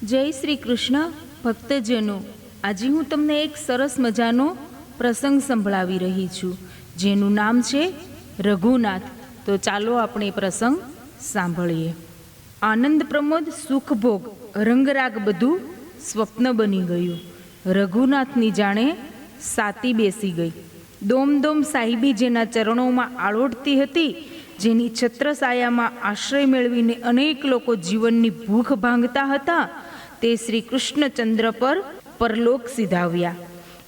જય શ્રી કૃષ્ણ ભક્તજનો, આજે હું તમને એક સરસ મજાનો પ્રસંગ સંભળાવી રહી છું, જેનું નામ છે રઘુનાથ. તો ચાલો આપણે પ્રસંગ સાંભળીએ. આનંદ પ્રમોદ સુખભોગ રંગરાગ બધું સ્વપ્ન બની ગયું. રઘુનાથની જાણે સાતી બેસી ગઈ. દોમદોમ સાહિબી જેના ચરણોમાં આળોટતી હતી, જેની છત્રસાયામાં આશ્રય મેળવીને અનેક લોકો જીવનની ભૂખ ભાંગતા હતા, તે શ્રી કૃષ્ણચંદ્ર પર પરલોક સિધાવ્યા.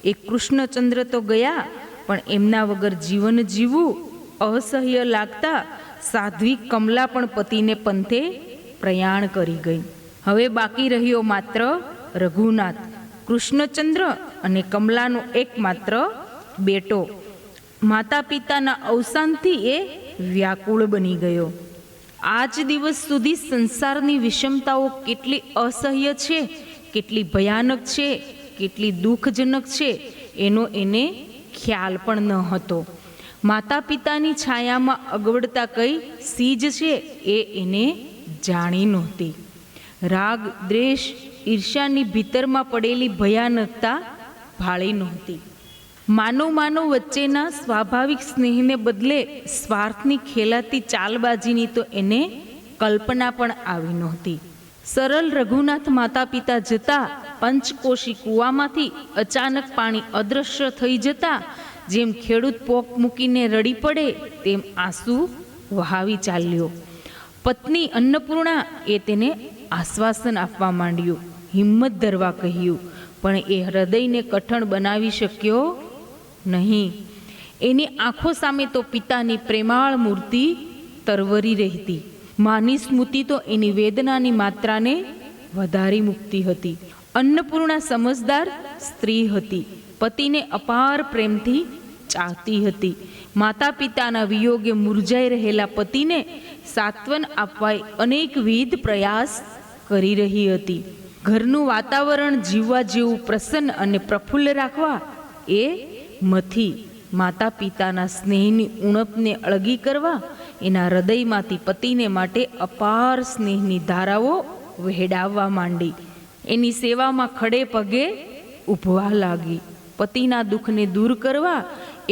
એ કૃષ્ણચંદ્ર તો ગયા, પણ એમના વગર જીવન જીવવું અસહ્ય લાગતા સાધ્વી કમલા પણ પતિને પંથે પ્રયાણ કરી ગઈ. હવે બાકી રહ્યો માત્ર રઘુનાથ, કૃષ્ણચંદ્ર અને કમલાનો એકમાત્ર બેટો. માતા પિતાના અવસાનથી એ વ્યાકુળ બની ગયો. આજ દિવસ સુધી સંસારની વિષમતાઓ કેટલી અસહ્ય છે, કેટલી ભયાનક છે, કેટલી દુઃખજનક છે, એનો એને ખ્યાલ પણ ન હતો. માતા પિતાની છાયામાં અગવડતા કઈ સીજ છે એ એને જાણી નહોતી. રાગ, દ્વેષ, ઈર્ષ્યાની ભીતરમાં પડેલી ભયાનકતા ભાળી નહોતી. માનવ વચ્ચેના સ્વાભાવિક સ્નેહને બદલે સ્વાર્થની ખેલાતી ચાલબાજીની તો એને કલ્પના પણ આવી નહોતી. સરળ રઘુનાથ માતા પિતા જતા પંચકોશી કૂવામાંથી અચાનક પાણી અદૃશ્ય થઈ જતા જેમ ખેડૂત પોક મૂકીને રડી પડે તેમ આંસુ વહાવી ચાલ્યો. પત્ની અન્નપૂર્ણા એ તેને આશ્વાસન આપવા માંડ્યું, હિંમત ધરવા કહ્યું, પણ એ હૃદયને કઠણ બનાવી શક્યો નહીં. એની આંખો સામે તો પિતાની પ્રેમાળ મૂર્તિ તરવરી રહેતી. માની સ્મૃતિ તો એની વેદનાની માત્રાને વધારી મૂકતી હતી. અન્નપૂર્ણા સમજદાર સ્ત્રી હતી, પતિને અપાર પ્રેમથી ચાહતી હતી. માતા પિતાના વિયોગે મુરઝાઈ રહેલા પતિને સાંત્વન આપવા અનેકવિધ પ્રયાસ કરી રહી હતી. ઘરનું વાતાવરણ જીવવા જેવું પ્રસન્ન અને પ્રફુલ્લ રાખવા એ મથી માતા પિતાના સ્નેહની ઉણપને અળગી કરવા એના હૃદયમાંથી પતિને માટે અપાર સ્નેહની ધારાઓ વહેડાવવા માંડી. એની સેવામાં ખડે પગે ઊભવા લાગી. પતિના દુઃખને દૂર કરવા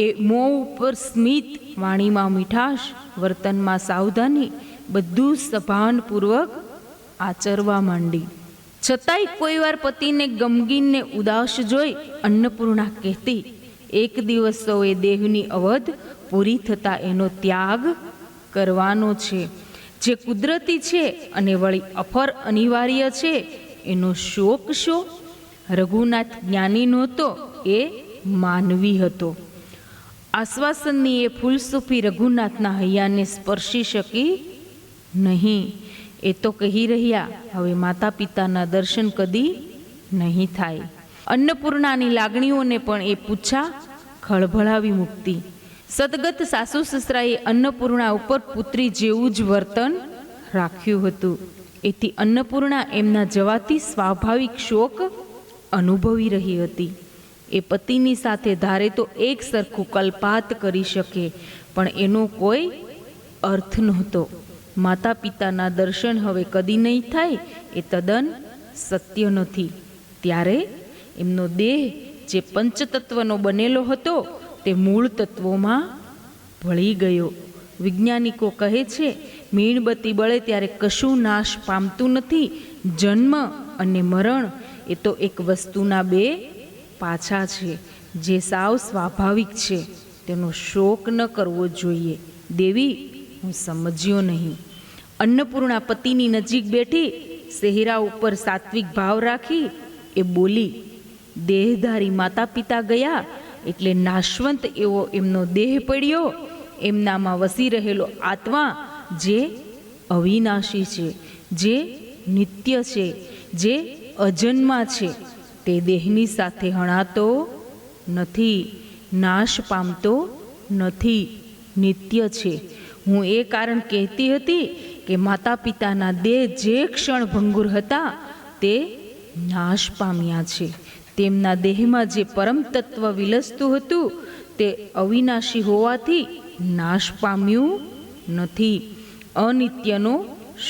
એ મોં ઉપર સ્મિત, વાણીમાં મીઠાશ, વર્તનમાં સાવધાની, બધું સભાનપૂર્વક આચરવા માંડી. છતાંય કોઈ વાર પતિને ગમગીનને ઉદાસ જોઈ અન્નપૂર્ણા કહેતી, એક દિવસ સૌએ દેહની અવધ પૂરી થતાં એનો ત્યાગ કરવાનો છે. જે કુદરતી છે અને વળી અફર અનિવાર્ય છે, એનો શોક શો? રઘુનાથ જ્ઞાની નહોતો, એ માનવી હતો. આશ્વાસનની એ ફૂલસૂફી રઘુનાથના હૈયાને સ્પર્શી શકી નહીં. એ તો કહી રહ્યા, હવે માતા પિતાના દર્શન કદી નહીં થાય. અન્નપૂર્ણાની લાગણીઓને પણ એ પૂછા ખળભળાવી મૂકતી. સદગત સાસુ સસરાએ અન્નપૂર્ણા ઉપર પુત્રી જેવું જ વર્તન રાખ્યું હતું. એથી અન્નપૂર્ણા એમના જવાથી સ્વાભાવિક શોક અનુભવી રહી હતી. એ પતિની સાથે ધારે તો એક સરખું કલ્પાત કરી શકે, પણ એનો કોઈ અર્થ નહોતો. માતા પિતાના દર્શન હવે કદી નહીં થાય એ તદ્દન સત્ય નથી. ત્યારે એમનો દેહ જે પંચતત્વનો બનેલો હતો તે મૂળ તત્વોમાં ભળી ગયો. વૈજ્ઞાનિકો કહે છે, મીણબત્તી બળે ત્યારે કશું નાશ પામતું નથી. જન્મ અને મરણ એ તો એક વસ્તુના બે પાછા છે, જે સાવ સ્વાભાવિક છે. તેનો શોક ન કરવો જોઈએ. દેવી, હું સમજ્યો નહીં. અન્નપૂર્ણા પતિની નજીક બેઠી સેહરા ઉપર સાત્વિક ભાવ રાખી એ બોલી, દેહધારી માતા પિતા ગયા એટલે નાશવંત એવો એમનો દેહ પડ્યો. એમનામાં વસી રહેલો આત્મા જે અવિનાશી છે, જે નિત્ય છે, જે અજન્મા છે, તે દેહની સાથે હણાતો નથી, નાશ પામતો નથી, નિત્ય છે. હું એ કારણ કહેતી હતી કે માતા પિતાના દેહ જે ક્ષણ ભંગુર હતા તે નાશ પામ્યા છે. તેમના દેહમાં જે પરમ તત્વ વિલસતું હતું તે અવિનાશી હોવાથી નાશ પામ્યું નથી. અનિત્યનો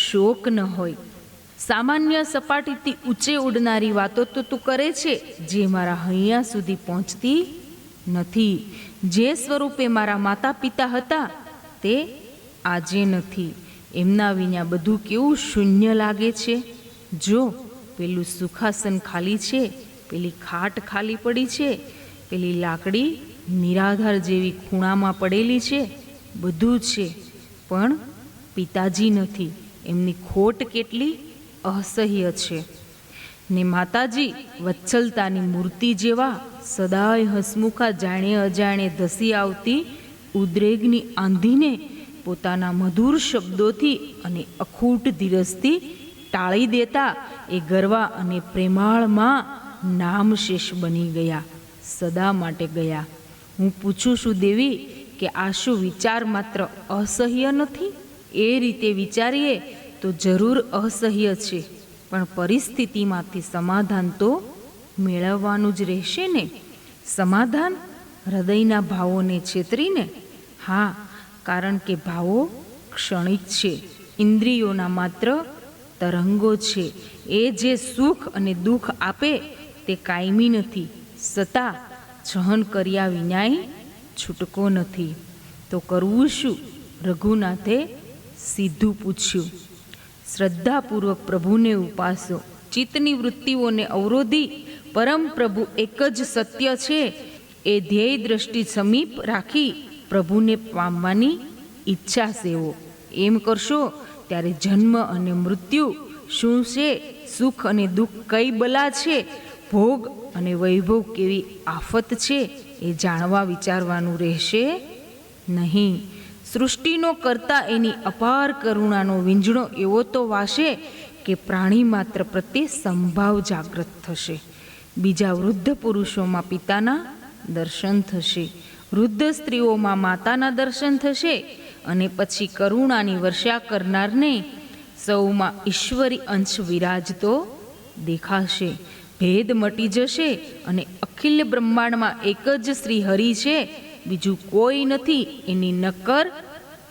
શોક ન હોય. સામાન્ય સપાટીથી ઊંચે ઉડનારી વાતો તો તું કરે છે, જે મારા હૈયા સુધી પહોંચતી નથી. જે સ્વરૂપે મારા માતા પિતા હતા તે આજે નથી. એમના વિના બધું કેવું શૂન્ય લાગે છે. જો પેલું સુખાસન ખાલી છે, પેલી ખાટ ખાલી પડી છે, પેલી લાકડી નિરાધાર જેવી ખૂણામાં પડેલી છે, બધું છે, પણ પિતાજી નથી. એમની ખોટ કેટલી અસહ્ય છે. ને માતાજી વત્સલતાની મૂર્તિ જેવા સદાય હસમુખા જાણે અજાણે ધસી આવતી ઉદ્રેગની આંધીને પોતાના મધુર શબ્દોથી અને અખૂટ ધીરજથી ટાળી દેતા એ ગરવા અને પ્રેમાળમાં નામશેષ બની ગયા, સદા માટે ગયા. હું પૂછું છું દેવી કે આ શું વિચાર માત્ર અસહ્ય નથી? એ રીતે વિચારીએ તો જરૂર અસહ્ય છે, પણ પરિસ્થિતિમાંથી સમાધાન તો મેળવવાનું જ રહેશે ને. સમાધાન હૃદયના ભાવોને છેતરીને? હા, કારણ કે ભાવો ક્ષણિક છે, ઇન્દ્રિયોના માત્ર તરંગો છે. એ જે સુખ અને દુઃખ આપે તે કાયમી નથી, છતાં સહન કર્યા વિનાય છૂટકો નથી. તો કરવું શું? રઘુનાથે સીધું પૂછ્યું. શ્રદ્ધાપૂર્વક પ્રભુને ઉપાસો, ચિત્તની વૃત્તિઓને અવરોધી પરમ પ્રભુ એક જ સત્ય છે એ ધ્યેય દ્રષ્ટિ સમીપ રાખી પ્રભુને પામવાની ઈચ્છા સેવો. એમ કરશો ત્યારે જન્મ અને મૃત્યુ શું છે, સુખ અને દુઃખ કઈ બલા છે, ભોગ અને વૈભવ કેવી આફત છે, એ જાણવા વિચારવાનું રહેશે નહીં. સૃષ્ટિનો કરતા એની અપાર કરુણાનો વીંઝણો એવો તો વાશે કે પ્રાણી માત્ર પ્રત્યે સંભાવ જાગૃત થશે. બીજા વૃદ્ધ પુરુષોમાં પિતાના દર્શન થશે, વૃદ્ધ સ્ત્રીઓમાં માતાના દર્શન થશે, અને પછી કરુણાની વર્ષા કરનારને સૌમાં ઈશ્વરી અંશ વિરાજતો દેખાશે. ભેદ મટી જશે અને અખિલ બ્રહ્માંડમાં એક જ શ્રી હરિ છે, બીજું કોઈ નથી, એની નક્કર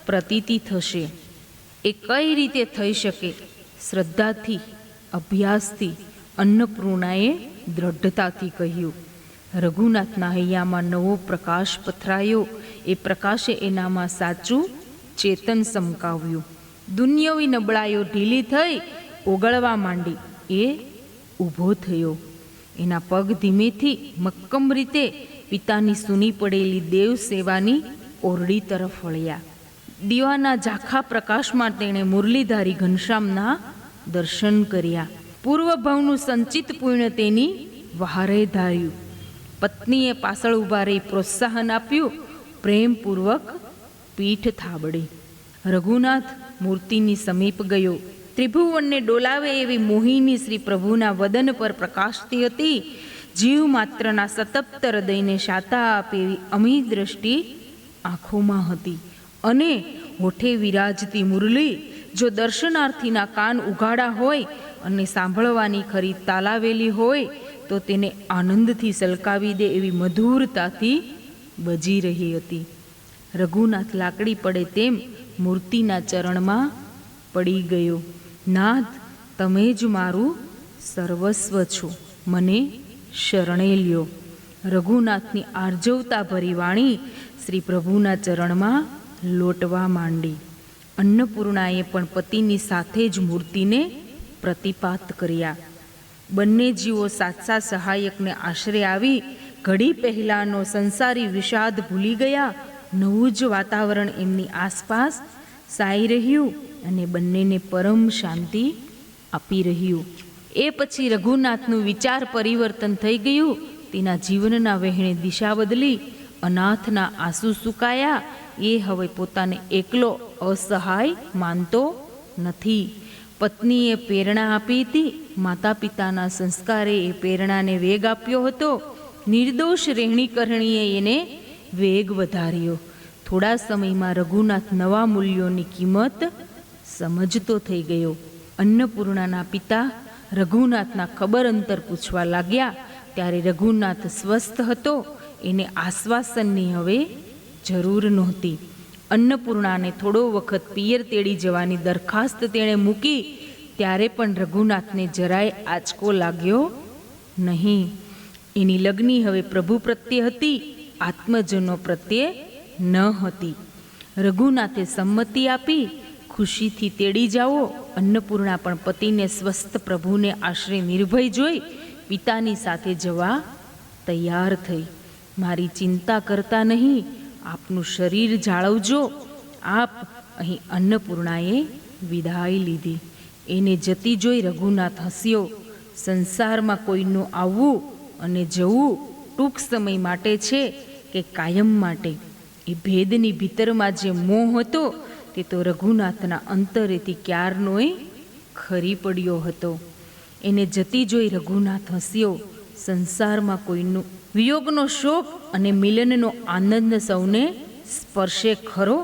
પ્રતીતિ થશે. એ કઈ રીતે થઈ શકે? શ્રદ્ધાથી, અભ્યાસથી. અન્નપૂર્ણાએ દ્રઢતાથી કહ્યું. રઘુનાથના હૈયામાં નવો પ્રકાશ પથરાયો. એ પ્રકાશે એનામાં સાચું ચેતન સમકાવ્યું. દુન્યવી નબળાઈઓ ઢીલી થઈ ઓગળવા માંડી. એ ઊભો થયો. એના પગ ધીમેથી મક્કમ રીતે પિતાની સૂની પડેલી દેવ સેવાની ઓરડી તરફ વળ્યા. દીવાના ઝાંખા પ્રકાશમાં તેણે મુરલીધારી ઘનશ્યામના દર્શન કર્યા. પૂર્વભાવનું સંચિત પુણ્ય તેની વહારે ધાર્યું. પત્નીએ પાછળ ઊભા રહી પ્રોત્સાહન આપ્યું. પ્રેમપૂર્વક પીઠ થાબડી. રઘુનાથ મૂર્તિની સમીપ ગયો. ત્રિભુવનને ડોલાવે એવી મોહિની શ્રી પ્રભુના વદન પર પ્રકાશતી હતી. જીવ માત્રના સતપ્ત હૃદયને શાતા આપે એવી અમી દ્રષ્ટિ આંખોમાં હતી. અને હોઠે વિરાજતી મુરલી જો દર્શનાર્થીના કાન ઉઘાડા હોય અને સાંભળવાની ખરી તાલાવેલી હોય તો તેને આનંદથી સલકાવી દે એવી મધુરતાથી બજી રહી હતી. રઘુનાથ લાકડી પડે તેમ મૂર્તિના ચરણમાં પડી ગયો. નાથ, તમે જ મારું સર્વસ્વ છો, મને શરણે લ્યો. રઘુનાથની આર્જવતા ભરી વાણી શ્રી પ્રભુના ચરણમાં લોટવા માંડી. અન્નપૂર્ણાએ પણ પતિની સાથે જ મૂર્તિને પ્રતિપાત કર્યા. બંને જીવો સાચા સહાયકને આશરે આવી ઘડી પહેલાંનો સંસારી વિષાદ ભૂલી ગયા. નવું જ વાતાવરણ એમની આસપાસ સાઈ રહ્યું અને બંનેને પરમ શાંતિ આપી રહ્યું. એ પછી રઘુનાથનું વિચાર પરિવર્તન થઈ ગયું. તેના જીવનના વહેણે દિશા બદલી. અનાથના આંસુ સુકાયા. એ હવે પોતાને એકલો અસહાય માનતો નથી. પત્નીએ પ્રેરણા આપી હતી. માતા પિતાના સંસ્કારે એ પ્રેરણાને વેગ આપ્યો હતો. નિર્દોષ રહેણી કરણીએ એને વેગ વધાર્યો. થોડા સમયમાં રઘુનાથ નવા મૂલ્યોની કિંમત સમજતો થઈ ગયો. અન્નપૂર્ણાના પિતા રઘુનાથના ખબર અંતર પૂછવા લાગ્યા. ત્યારે રઘુનાથ સ્વસ્થ હતો. એને આશ્વાસનની હવે જરૂર નહોતી. અન્નપૂર્ણાને થોડો વખત પિયર તેડી જવાની દરખાસ્ત તેણે મૂકી. ત્યારે પણ રઘુનાથને જરાય આંચકો લાગ્યો નહીં. એની લગ્ની હવે પ્રભુ પ્રત્યે હતી, આત્મજનો પ્રત્યે ન હતી. રઘુનાથે સંમતિ આપી, ખુશીથી તેડી જાઓ. અન્નપૂર્ણા પણ પતિને સ્વસ્થ પ્રભુને આશરે નિર્ભય જોઈ પિતાની સાથે જવા તૈયાર થઈ. મારી ચિંતા કરતા નહીં, આપનું શરીર જાળવજો. આપ અહીં અન્નપૂર્ણાએ વિદાય લીધી. એને જતી જોઈ રઘુનાથ હસ્યો. સંસારમાં કોઈનું આવવું અને જવું ટૂંક સમય માટે છે કે કાયમ માટે, એ ભેદની ભીતરમાં જે મોહ હતો તે તો રઘુનાથના અંતરેથી ક્યારનોય ખરી પડ્યો હતો. એને જતી જોઈ રઘુનાથ હસ્યો. સંસારમાં કોઈનું વિયોગનો શોક અને મિલનનો આનંદ સૌને સ્પર્શે ખરો,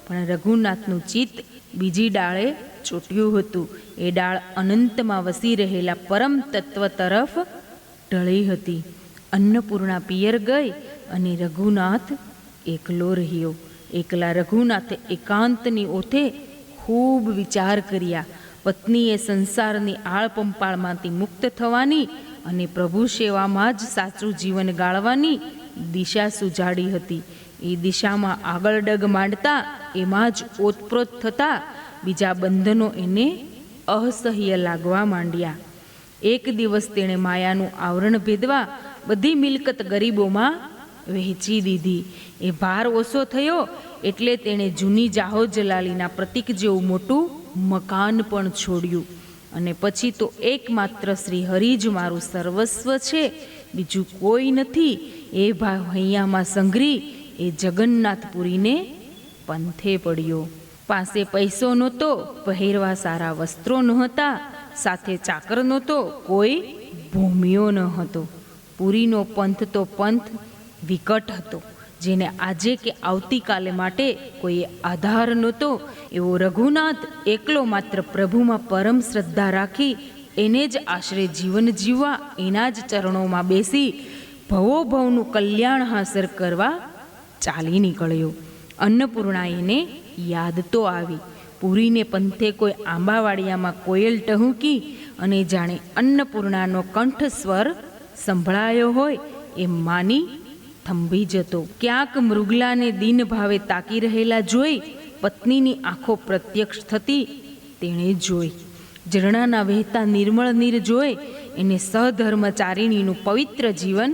પણ રઘુનાથનું ચિત્ત બીજી ડાળે ચોટ્યું હતું. એ ડાળ અનંતમાં વસી રહેલા પરમ તત્વ તરફ ઢળી હતી. અન્નપૂર્ણા પિયર ગઈ અને રઘુનાથ એકલો રહ્યો. એકલા રઘુનાથે એકાંતની ઓથે ખૂબ વિચાર કર્યા. પત્નીએ સંસારની આળપંપાળમાંથી મુક્ત થવાની અને પ્રભુ સેવામાં જ સાચું જીવન ગાળવાની દિશા સુજાડી હતી. એ દિશામાં આગળ ડગ માંડતા એમાં જ ઓતપ્રોત થતા બીજા બંધનો એને અસહ્ય લાગવા માંડ્યા. એક દિવસ તેણે માયાનું આવરણ ભેદવા બધી મિલકત ગરીબોમાં વહેંચી દીધી. એ ભાર ઓછો થયો એટલે તેણે જૂની જાહો જલાલીના પ્રતીક જેવું મોટું મકાન પણ છોડ્યું. અને પછી તો એકમાત્ર શ્રી હરિ જ મારું સર્વસ્વ છે, બીજું કોઈ નથી. એ ભાવ હૈયામાં સંઘરી એ જગન્નાથપુરીને પંથે પડ્યો. પાસે પૈસો નહોતો, પહેરવા સારા વસ્ત્રો નહોતા, સાથે ચાકર નહોતો, કોઈ ભૂમિયો ન હતો. પુરીનો પંથ તો પંથ વિકટ હતો, જેને આજે કે આવતીકાલે માટે કોઈ આધાર નહોતો. એવો રઘુનાથ એકલો માત્ર પ્રભુમાં પરમ શ્રદ્ધા રાખી એને જ આશરે જીવન જીવવા, એના જ ચરણોમાં બેસી ભવોભવનું કલ્યાણ હાંસલ કરવા ચાલી નીકળ્યો. અન્નપૂર્ણા એને યાદ તો આવી. પુરીને પંથે કોઈ આંબાવાડિયામાં કોયલ ટહુકી અને જાણે અન્નપૂર્ણાનો કંઠસ્વર સંભળાયો હોય એમ માની થંભી જતો. ક્યાંક મૃગલાને દીન ભાવે તાકી રહેલા જોઈ પત્નીની આંખો પ્રત્યક્ષ થતી તેણે જોઈ. ઝરણાના વહેતા નિર્મળ નીર જોઈ એને સહધર્મચારિણીનું પવિત્ર જીવન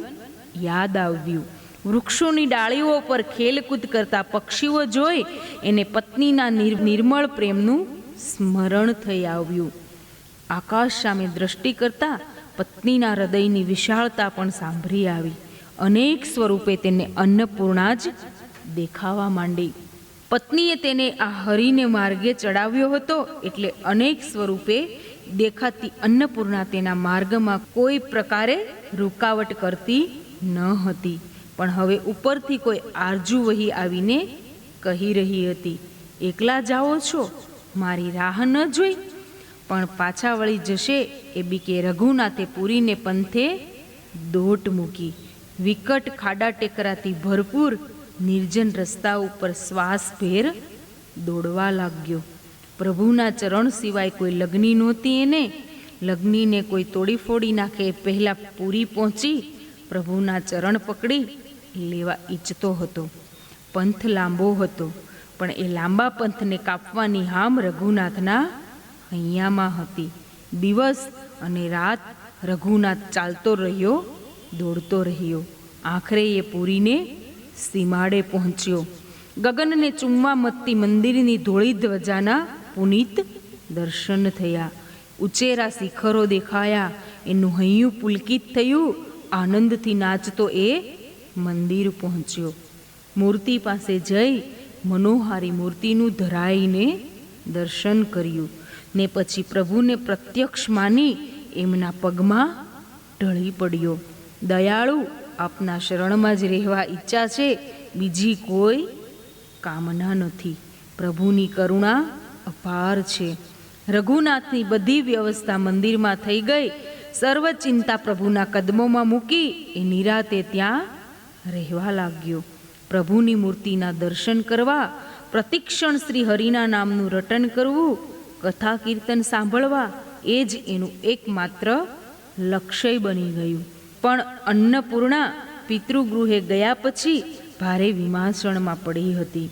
યાદ આવ્યું. વૃક્ષોની ડાળીઓ પર ખેલકૂદ કરતા પક્ષીઓ જોઈ એને પત્નીના નિર્મળ પ્રેમનું સ્મરણ થઈ આવ્યું. આકાશ સામે દ્રષ્ટિ કરતા પત્નીના હૃદયની વિશાળતા પણ સાંભળી આવી. અનેક સ્વરૂપે તેને અન્નપૂર્ણા જ દેખાવા માંડી. પત્નીએ તેને આ હરિને માર્ગે ચડાવ્યો હતો એટલે અનેક સ્વરૂપે દેખાતી અન્નપૂર્ણા તેના માર્ગમાં કોઈ પ્રકારે રૂકાવટ કરતી ન હતી. પણ હવે ઉપરથી કોઈ આરજુ વહી આવીને કહી રહી હતી, એકલા જાઓ છો, મારી રાહ ન જોઈ? પણ પાછા વળી જશે એ બીકે રઘુનાથે પુરીને પંથે દોટ મૂકી. વિકટ ખાડા ટેકરાથી ભરપૂર નિર્જન રસ્તા ઉપર શ્વાસભેર દોડવા લાગ્યો. પ્રભુના ચરણ સિવાય કોઈ લગ્ની નહોતી એને. લગ્નીને કોઈ તોડી ફોડી નાખે એ પહેલાં પૂરી પહોંચી પ્રભુના ચરણ પકડી લેવા ઈચ્છતો હતો. પંથ લાંબો હતો, પણ એ લાંબા પંથને કાપવાની હામ રઘુનાથના હૈયામાં હતી. દિવસ અને રાત રઘુનાથ ચાલતો રહ્યો, દોડતો રહ્યો. આખરે એ પુરીને સીમાડે પહોંચ્યો. ગગનને ચૂમવા મતતી મંદિરની ધોળી ધ્વજાના પુનિત દર્શન થયા. ઉચેરા શિખરો દેખાયા. એનું હૈયું પુલકિત થયું. આનંદથી નાચતો એ મંદિર પહોંચ્યો. મૂર્તિ પાસે જઈ મનોહારી મૂર્તિનું ધરાઈને દર્શન કર્યું ને પછી પ્રભુને પ્રત્યક્ષ માની એમના પગમાં ઢળી પડ્યો. દયાળુ, આપના શરણમાં જ રહેવા ઈચ્છા છે, બીજી કોઈ કામના નથી. પ્રભુની કરુણા અપાર છે. રઘુનાથની બધી વ્યવસ્થા મંદિરમાં થઈ ગઈ. સર્વ ચિંતા પ્રભુના કદમોમાં મૂકી એ નિરાતે ત્યાં રહેવા લાગ્યો. પ્રભુની મૂર્તિના દર્શન કરવા, પ્રતિક્ષણ શ્રી હરિના નામનું રટન કરવું, કથા કીર્તન સાંભળવા એ જ એનું એકમાત્ર લક્ષ્ય બની ગયું. પણ અન્નપૂર્ણા પિતૃગૃહે ગયા પછી ભારે વિમાસણમાં પડી હતી.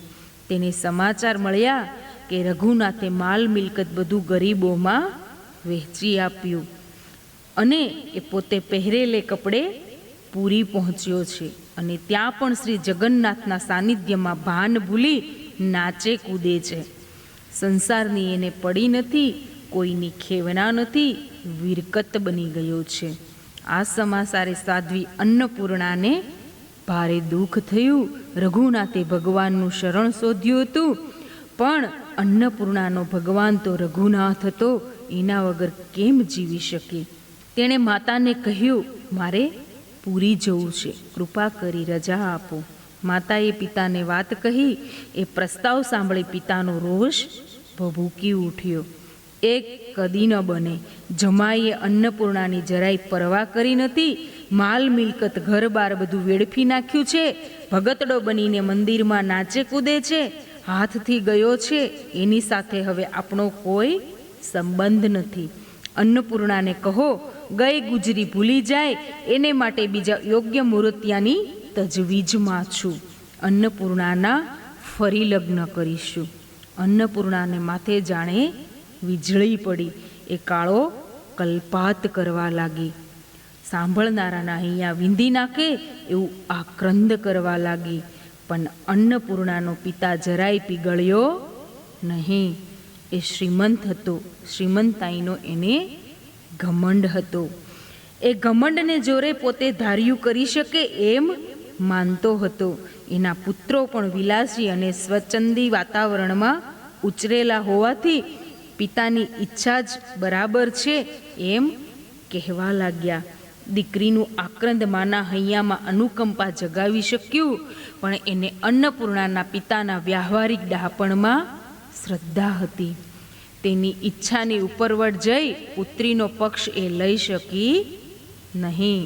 તેને સમાચાર મળ્યા કે રઘુનાથે માલ મિલકત બધું ગરીબોમાં વહેંચી આપ્યું અને એ પોતે પહેરેલે કપડે પૂરી પહોંચ્યો છે અને ત્યાં પણ શ્રી જગન્નાથના સાનિધ્યમાં ભાન ભૂલી નાચે કૂદે છે. સંસારની એને પડી નથી, કોઈની ખેવના નથી, વિરકત બની ગયો છે. આ સમાચારે સાધ્વી અન્નપૂર્ણાને ભારે દુઃખ થયું. રઘુનાથે ભગવાનનું શરણ શોધ્યું હતું, પણ અન્નપૂર્ણાનો ભગવાન તો રઘુનાથ હતો, એના વગર કેમ જીવી શકે. તેણે માતાને કહ્યું, મારે પૂરી જવું છે, કૃપા કરી રજા આપો. માતાએ પિતાને વાત કહી. એ પ્રસ્તાવ સાંભળી પિતાનો રોષ ભભૂકી ઉઠ્યો. એક કદી ન બને. જમાઈએ અન્નપૂર્ણાની જરાય પરવા કરી નથી. માલ મિલકત ઘર બાર બધું વેડફી નાખ્યું છે. ભગતડો બનીને મંદિરમાં નાચે કૂદે છે. હાથથી ગયો છે, એની સાથે હવે આપણો કોઈ સંબંધ નથી. અન્નપૂર્ણાને કહો ગઈ ગુજરી ભૂલી જાય, એને માટે બીજા યોગ્ય મૂર્તિયાની તજવીજમાં છું. અન્નપૂર્ણાના ફરી લગ્ન કરીશું. અન્નપૂર્ણાને માથે જાણે વીજળી પડી. એ કાળો કલ્પાત કરવા લાગી. સાંભળનારાના અહીંયા વિંધી નાખે એવું આક્રંદ કરવા લાગી. પણ અન્નપૂર્ણાનો પિતા જરાય પીગળ્યો નહીં. એ શ્રીમંત હતો. શ્રીમંતાઈનો એને ઘમંડ હતો. એ ઘમંડને જોરે પોતે ધાર્યું કરી શકે એમ માનતો હતો. એના પુત્રો પણ વિલાસી અને સ્વચ્છંદી વાતાવરણમાં ઉછરેલા હોવાથી પિતાની ઈચ્છા જ બરાબર છે એમ કહેવા લાગ્યા. દીકરીનું આક્રંદ માના હૈયામાં અનુકંપા જગાવી શક્યું, પણ એને અન્નપૂર્ણાના પિતાના વ્યાવહારિક ડહાપણમાં શ્રદ્ધા હતી. તેની ઈચ્છાની ઉપરવટ જઈ પુત્રીનો પક્ષ એ લઈ શકી નહીં.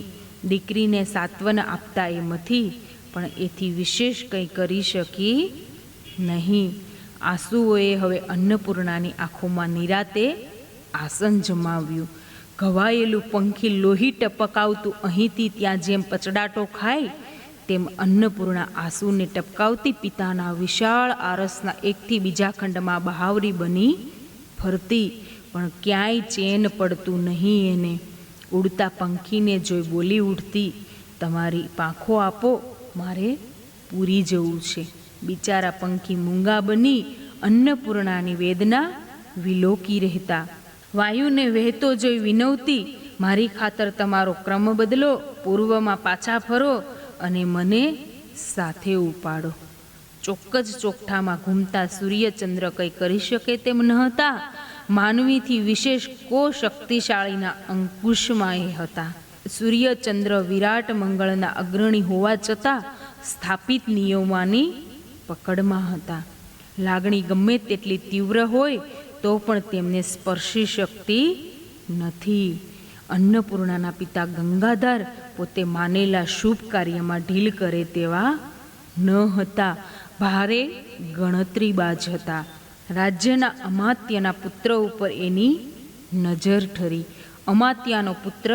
દીકરીને સાત્વન આપતા એમથી, પણ એથી વિશેષ કંઈ કરી શકી નહીં. આંસુઓએ હવે અન્નપૂર્ણાની આંખોમાં નિરાતે આસન જમાવ્યું. ઘવાયેલું પંખી લોહી ટપકાવતું અહીંથી ત્યાં જેમ પચડાટો ખાય, તેમ અન્નપૂર્ણા આંસુને ટપકાવતી પિતાના વિશાળ આરસના એકથી બીજા ખંડમાં બહાવરી બની ફરતી. પણ ક્યાંય ચેન પડતું નહીં એને. ઉડતા પંખીને જોઈ બોલી ઉઠતી, તમારી પાંખો આપો, મારે પૂરી જવું છે. બિચારા પંખી મૂંગા બની અન્નપૂર્ણાની વેદના વિલોકી રહેતા. વાયુને વહેતો જોઈ વિનવતી, મારી ખાતર તમારો ક્રમ બદલો, પૂર્વમાં પાછા ફરો અને મને સાથે ઉપાડો. ચોક્કસ ચોકઠામાં ઘૂમતા સૂર્યચંદ્ર કંઈ કરી શકે તેમ ન હતા. માનવીથી વિશેષ કો શક્તિશાળીના અંકુશમાં એ હતા. સૂર્યચંદ્ર વિરાટ મંગળના અગ્રણી હોવા છતાં સ્થાપિત નિયમોની પકડમાં હતા. લાગણી ગમે તેટલી તીવ્ર હોય તો પણ તેમને સ્પર્શી શકતી નથી. અન્નપૂર્ણાના પિતા ગંગાધર પોતે માનેલા શુભ કાર્યમાં ઢીલ કરે તેવા ન હતા. ભારે ગણતરીબાજ હતા. રાજ્યના અમાત્યના પુત્ર ઉપર એની નજર ઠરી. અમાત્યાનો પુત્ર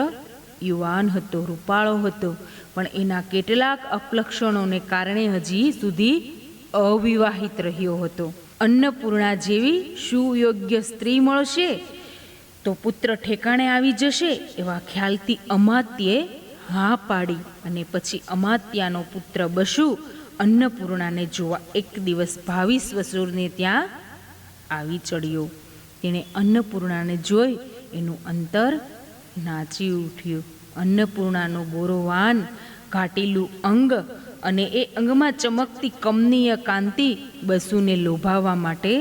યુવાન હતો, રૂપાળો હતો, પણ એના કેટલાક અપલક્ષણોને કારણે હજી સુધી અવિવાહિત રહ્યો હતો. અન્નપૂર્ણા જેવી સુયોગ્ય સ્ત્રી મળશે તો પુત્ર ઠેકાણે આવી જશે એવા ખ્યાલથી અમાત્યે હા પાડી. અને પછી અમાત્યાનો પુત્ર બસુ અન્નપૂર્ણાને જોવા એક દિવસ 22 વસુરને ત્યાં આવી ચડ્યો. તેણે અન્નપૂર્ણાને જોઈ એનું અંતર નાચી ઉઠ્યું. અન્નપૂર્ણાનો ગોરોવાન ઘાટીલું અંગ અને એ અંગમાં ચમકતી કમનીય કાંતિ બસુને લોભાવવા માટે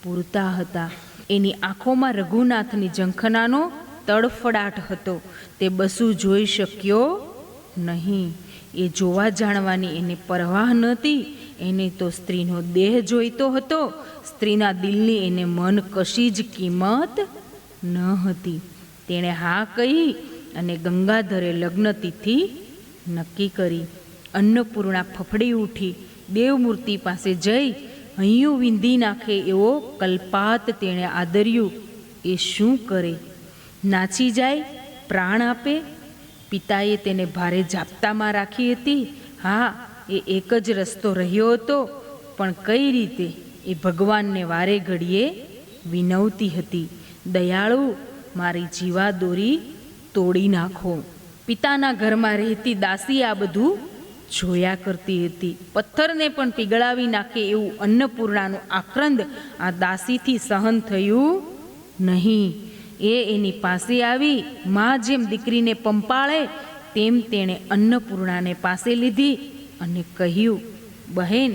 પૂરતા હતા. એની આંખોમાં રઘુનાથની ઝંખનાનો તડફડાટ હતો. તે બસુ જોઈ શક્યો નહીં. એ જોવા જાણવાની એને પરવાહ નહોતી. એને તો સ્ત્રીનો દેહ જોઈતો હતો. સ્ત્રીના દિલની એને મન કશી જ કિંમત ન હતી. તેણે હા કહી અને ગંગાધરે લગ્ન તિથિ નક્કી કરી. અન્નપૂર્ણા ફફડી ઉઠી. દેવમૂર્તિ પાસે જઈ હૈયું વીંધી નાખે એવો કલ્પાત તેણે આદર્યું. એ શું કરે? નાચી જાય? પ્રાણ આપે? પિતાએ તેને ભારે જાપ્તામાં રાખી હતી. હા, એ એક જ રસ્તો રહ્યો હતો, પણ કઈ રીતે? એ ભગવાનને વારે ઘડીએ વિનવતી હતી, દયાળુ, મારી જીવાદોરી તોડી નાખો. પિતાના ઘરમાં રહેતી દાસી આ બધું જોયા કરતી હતી. પથ્થરને પણ પીગળાવી નાખે એવું અન્નપૂર્ણાનું આક્રંદ આ દાસીથી સહન થયું નહીં. એ એની પાસે આવી માં જેમ દીકરીને પંપાળે તેમ તેણે અન્નપૂર્ણાને પાસે લીધી અને કહ્યું, બહેન,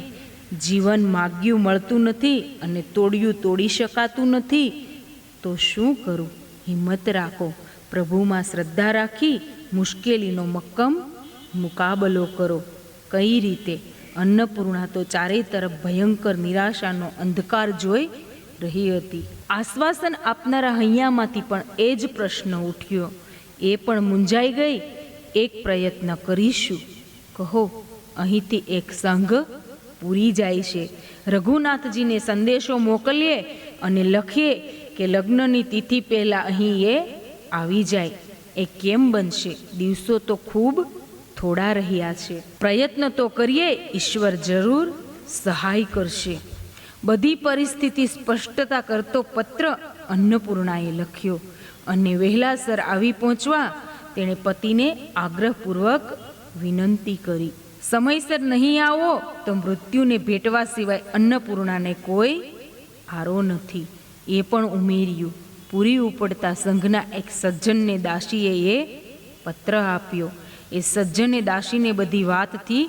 જીવન માગ્યું મળતું નથી અને તોડ્યું તોડી શકાતું નથી, તો શું કરું? હિંમત રાખો, પ્રભુમાં શ્રદ્ધા રાખી મુશ્કેલીનો મક્કમ મુકાબલો કરો. કઈ રીતે? અન્નપૂર્ણા તો ચારે તરફ ભયંકર નિરાશાનો અંધકાર જોઈ રહી હતી. આશ્વાસન આપનારા હૈયામાંથી પણ એ જ પ્રશ્ન ઉઠ્યો. એ પણ મૂંઝાઈ ગઈ. એક પ્રયત્ન કરીશું. કહો, અહીંથી એક સંઘ પૂરી જાય છે. રઘુનાથજીને સંદેશો મોકલીએ અને લખીએ કે લગ્નની તિથિ પહેલાં અહીં એ આવી જાય. એ કેમ બનશે? દિવસો તો ખૂબ થોડા રહ્યા છે. પ્રયત્ન તો કરીએ, ઈશ્વર જરૂર સહાય કરશે. બધી પરિસ્થિતિ સ્પષ્ટતા કરતો પત્ર અન્નપૂર્ણાએ લખ્યો અને વહેલાસર આવી પહોંચવા તેણે પતિને આગ્રહપૂર્વક વિનંતી કરી. સમયસર નહીં આવો તો મૃત્યુને ભેટવા સિવાય અન્નપૂર્ણાને કોઈ આરો નથી. એ પણ ઉમેર્યું. પૂરી ઉપડતા સંઘના એક સજ્જનને દાસીએ એ પત્ર આપ્યો. એ સજ્જને દાસીને બધી વાતથી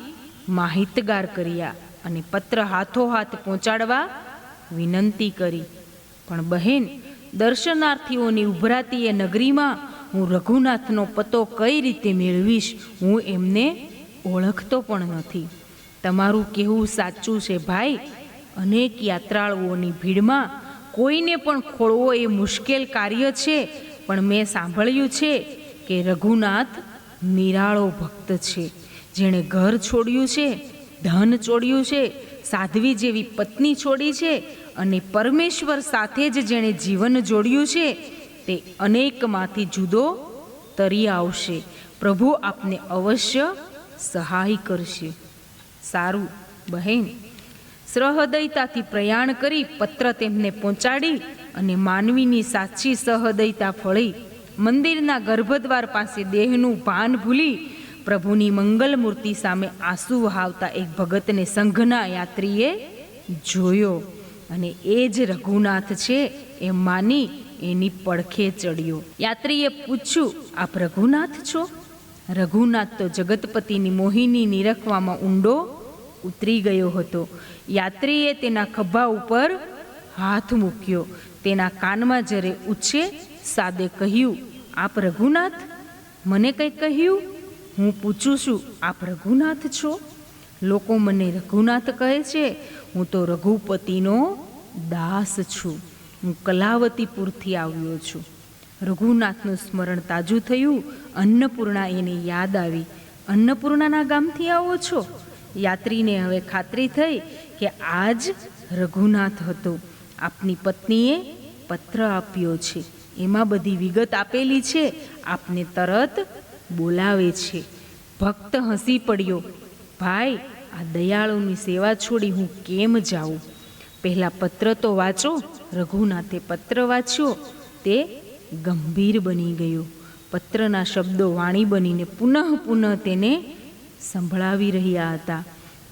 માહિતગાર કર્યા અને પત્ર હાથોહાથ પહોંચાડવા વિનંતી કરી. પણ બહેન, દર્શનાર્થીઓની ઉભરાતી એ નગરીમાં હું રઘુનાથનો પતો કઈ રીતે મેળવીશ? હું એમને ઓળખતો પણ નથી. તમારું કહેવું સાચું છે ભાઈ. અનેક યાત્રાળુઓની ભીડમાં કોઈને પણ ખોળવો એ મુશ્કેલ કાર્ય છે, પણ મેં સાંભળ્યું છે કે રઘુનાથ નિરાળો ભક્ત છે, જેણે ઘર છોડ્યું છે, ધન છોડ્યું છે, સાધ્વી જેવી પત્ની છોડી છે અને પરમેશ્વર સાથે જ જેણે જીવન જોડ્યું છે, તે અનેકમાંથી જુદો તરી આવશે. પ્રભુ આપને અવશ્ય સહાય કરશે. સારું બહેન. સહૃદયતાથી પ્રયાણ કરી પત્ર તેમને પહોંચાડી અને માનવીની સાચી સહૃદયતા ફળી મંદિરના ગર્ભદ્વાર પાસે દેહનું ભાન ભૂલી પ્રભુની મંગલ મૂર્તિ સામે આંસુ વહાવતા એક ભગતને સંઘના યાત્રીએ જોયો અને એ જ રઘુનાથ છે એમ માની એની પડખે ચડ્યો. યાત્રીએ પૂછ્યું, આપ રઘુનાથ છો? રઘુનાથ તો જગતપતિની મોહિની નિરખવામાં ઊંડો ઉતરી ગયો હતો. યાત્રીએ તેના ખભા ઉપર હાથ મૂક્યો. તેના કાનમાં જરે ઊંચે સાદે કહ્યું, આપ રઘુનાથ? મને કંઈ કહ્યું? હું પૂછું છું, આપ રઘુનાથ છો? લોકો મને રઘુનાથ કહે છે. હું તો રઘુપતિનો દાસ છું. હું કલાવતીપુરથી આવ્યો છું. રઘુનાથનું સ્મરણ તાજું થયું. અન્નપૂર્ણા એને યાદ આવી. અન્નપૂર્ણાના ગામથી આવો છો? યાત્રીને હવે ખાતરી થઈ કે આજ રઘુનાથ હતો. આપની પત્નીએ પત્ર આપ્યો છે, એમાં બધી વિગત આપેલી છે. આપને તરત બોલાવે છે. ભક્ત હસી પડ્યો. ભાઈ, આ દયાળુની સેવા છોડી હું કેમ જાઉં? પહેલાં પત્ર તો વાંચો. રઘુનાથે પત્ર વાંચ્યો. તે ગંભીર બની ગયો. પત્રના શબ્દો વાણી બનીને પુનઃ તેને સંભળાવી રહ્યા હતા.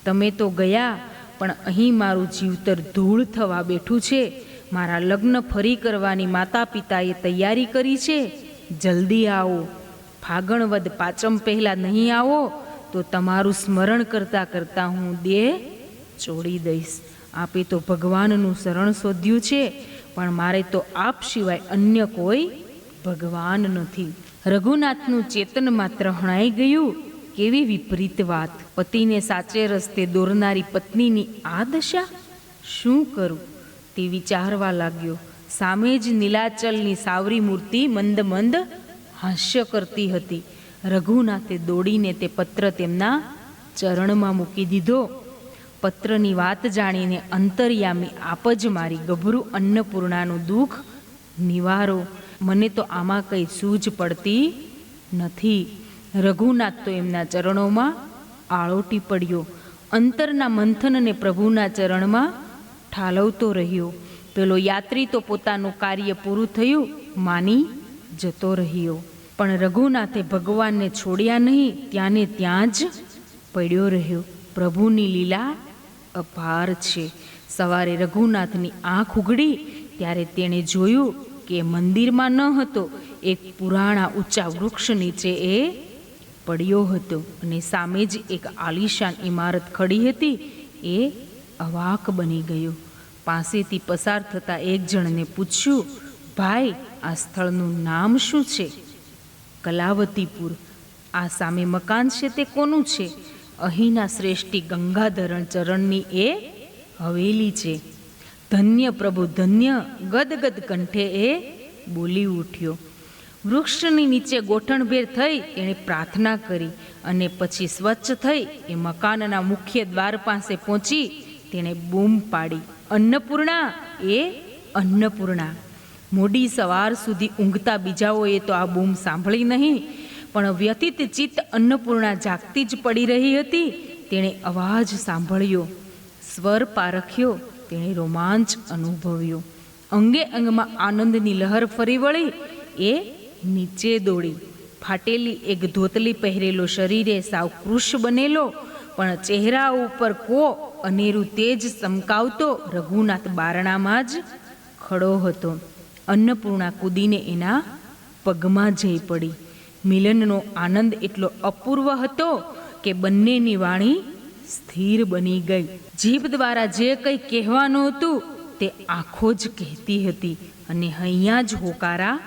તમે તો ગયા, પણ અહીં મારું જીવતર ધૂળ થવા બેઠું છે. મારા લગ્ન ફરી કરવાની માતા પિતાએ તૈયારી કરી છે. જલ્દી આવો. ફાગણ વદ પાંચમ પહેલાં નહીં આવો તો તમારું સ્મરણ કરતાં કરતાં હું દેહ છોડી દઈશ. આપે તો ભગવાનનું શરણ શોધ્યું છે, પણ મારે તો આપ સિવાય અન્ય કોઈ ભગવાન નથી. રઘુનાથનું ચેતન માત્ર હણાઈ ગયું. કેવી વિપરીત વાત! પતિને સાચે રસ્તે દોરનારી પત્નીની આ દશા! શું કરું તે વિચારવા લાગ્યો. સામે જ નીલાચલની સાવરી મૂર્તિ મંદ મંદ હાસ્ય કરતી હતી. રઘુનાથે દોડીને તે પત્ર તેમના ચરણમાં મૂકી દીધો. પત્રની વાત જાણીને અંતર્યામી આપ જ મારી ગભરું અન્નપૂર્ણાનું દુઃખ નિવારો. મને તો આમાં કંઈ સૂઝ પડતી નથી. રઘુનાથ તો એમના ચરણોમાં આળોટી પડ્યો. અંતરના મંથનને પ્રભુના ચરણમાં ઠાલવતો રહ્યો. પેલો યાત્રી તો પોતાનું કાર્ય પૂરું થયું માની જતો રહ્યો. પણ રઘુનાથે ભગવાનને છોડ્યા નહીં, ત્યાંને ત્યાં જ પડ્યો રહ્યો. પ્રભુની લીલા અપાર છે. સવારે રઘુનાથની આંખ ઉઘડી ત્યારે તેણે જોયું કે મંદિરમાં ન હતો, એક પુરાણા ઊંચા વૃક્ષ નીચે એ પડ્યો હતો અને સામે જ એક આલીશાન ઇમારત ખડી હતી. એ અવાક બની ગયો. પાસેથી પસાર થતા એક જણને પૂછ્યું, ભાઈ, આ સ્થળનું નામ શું છે? કલાવતીપુર. આ સામે મકાન છે તે કોનું છે? અહીંના શ્રેષ્ઠી ગંગાધરણ ચરણની એ હવેલી છે. ધન્ય પ્રભુ ધન્ય, ગદગદ કંઠે એ બોલી ઉઠ્યો. વૃક્ષની નીચે ગોઠણભેર થઈ તેણે પ્રાર્થના કરી અને પછી સ્વચ્છ થઈ એ મકાનના મુખ્ય દ્વાર પાસે પહોંચી તેણે બૂમ પાડી, અન્નપૂર્ણા, એ અન્નપૂર્ણા. મોડી સવાર સુધી ઊંઘતા બીજાઓએ તો આ બૂમ સાંભળી નહીં, પણ વ્યથિત ચિત્ત અન્નપૂર્ણા જાગતી જ પડી રહી હતી. તેણે અવાજ સાંભળ્યો, સ્વર પારખ્યો, તેણે રોમાંચ અનુભવ્યો. અંગે અંગમાં આનંદની લહેર ફરી વળી એ નીચે દોડી. ફાટેલી એક ધોતલી પહેરેલો, શરીરે સાવ કૃશ બનેલો, પણ ચહેરા ઉપર કો અનેરું તેજ ચમકાવતો રઘુનાથ બારણામાં જ ખડો હતો. અન્નપૂર્ણા કૂદીને એના પગમાં જઈ પડી. મિલનનો આનંદ એટલો અપૂર્વ હતો કે બંનેની વાણી સ્થિર બની ગઈ. જીભ દ્વારા જે કંઈ કહેવાનું હતું તે આંખો જ કહેતી હતી અને હૈયા જ હોકારા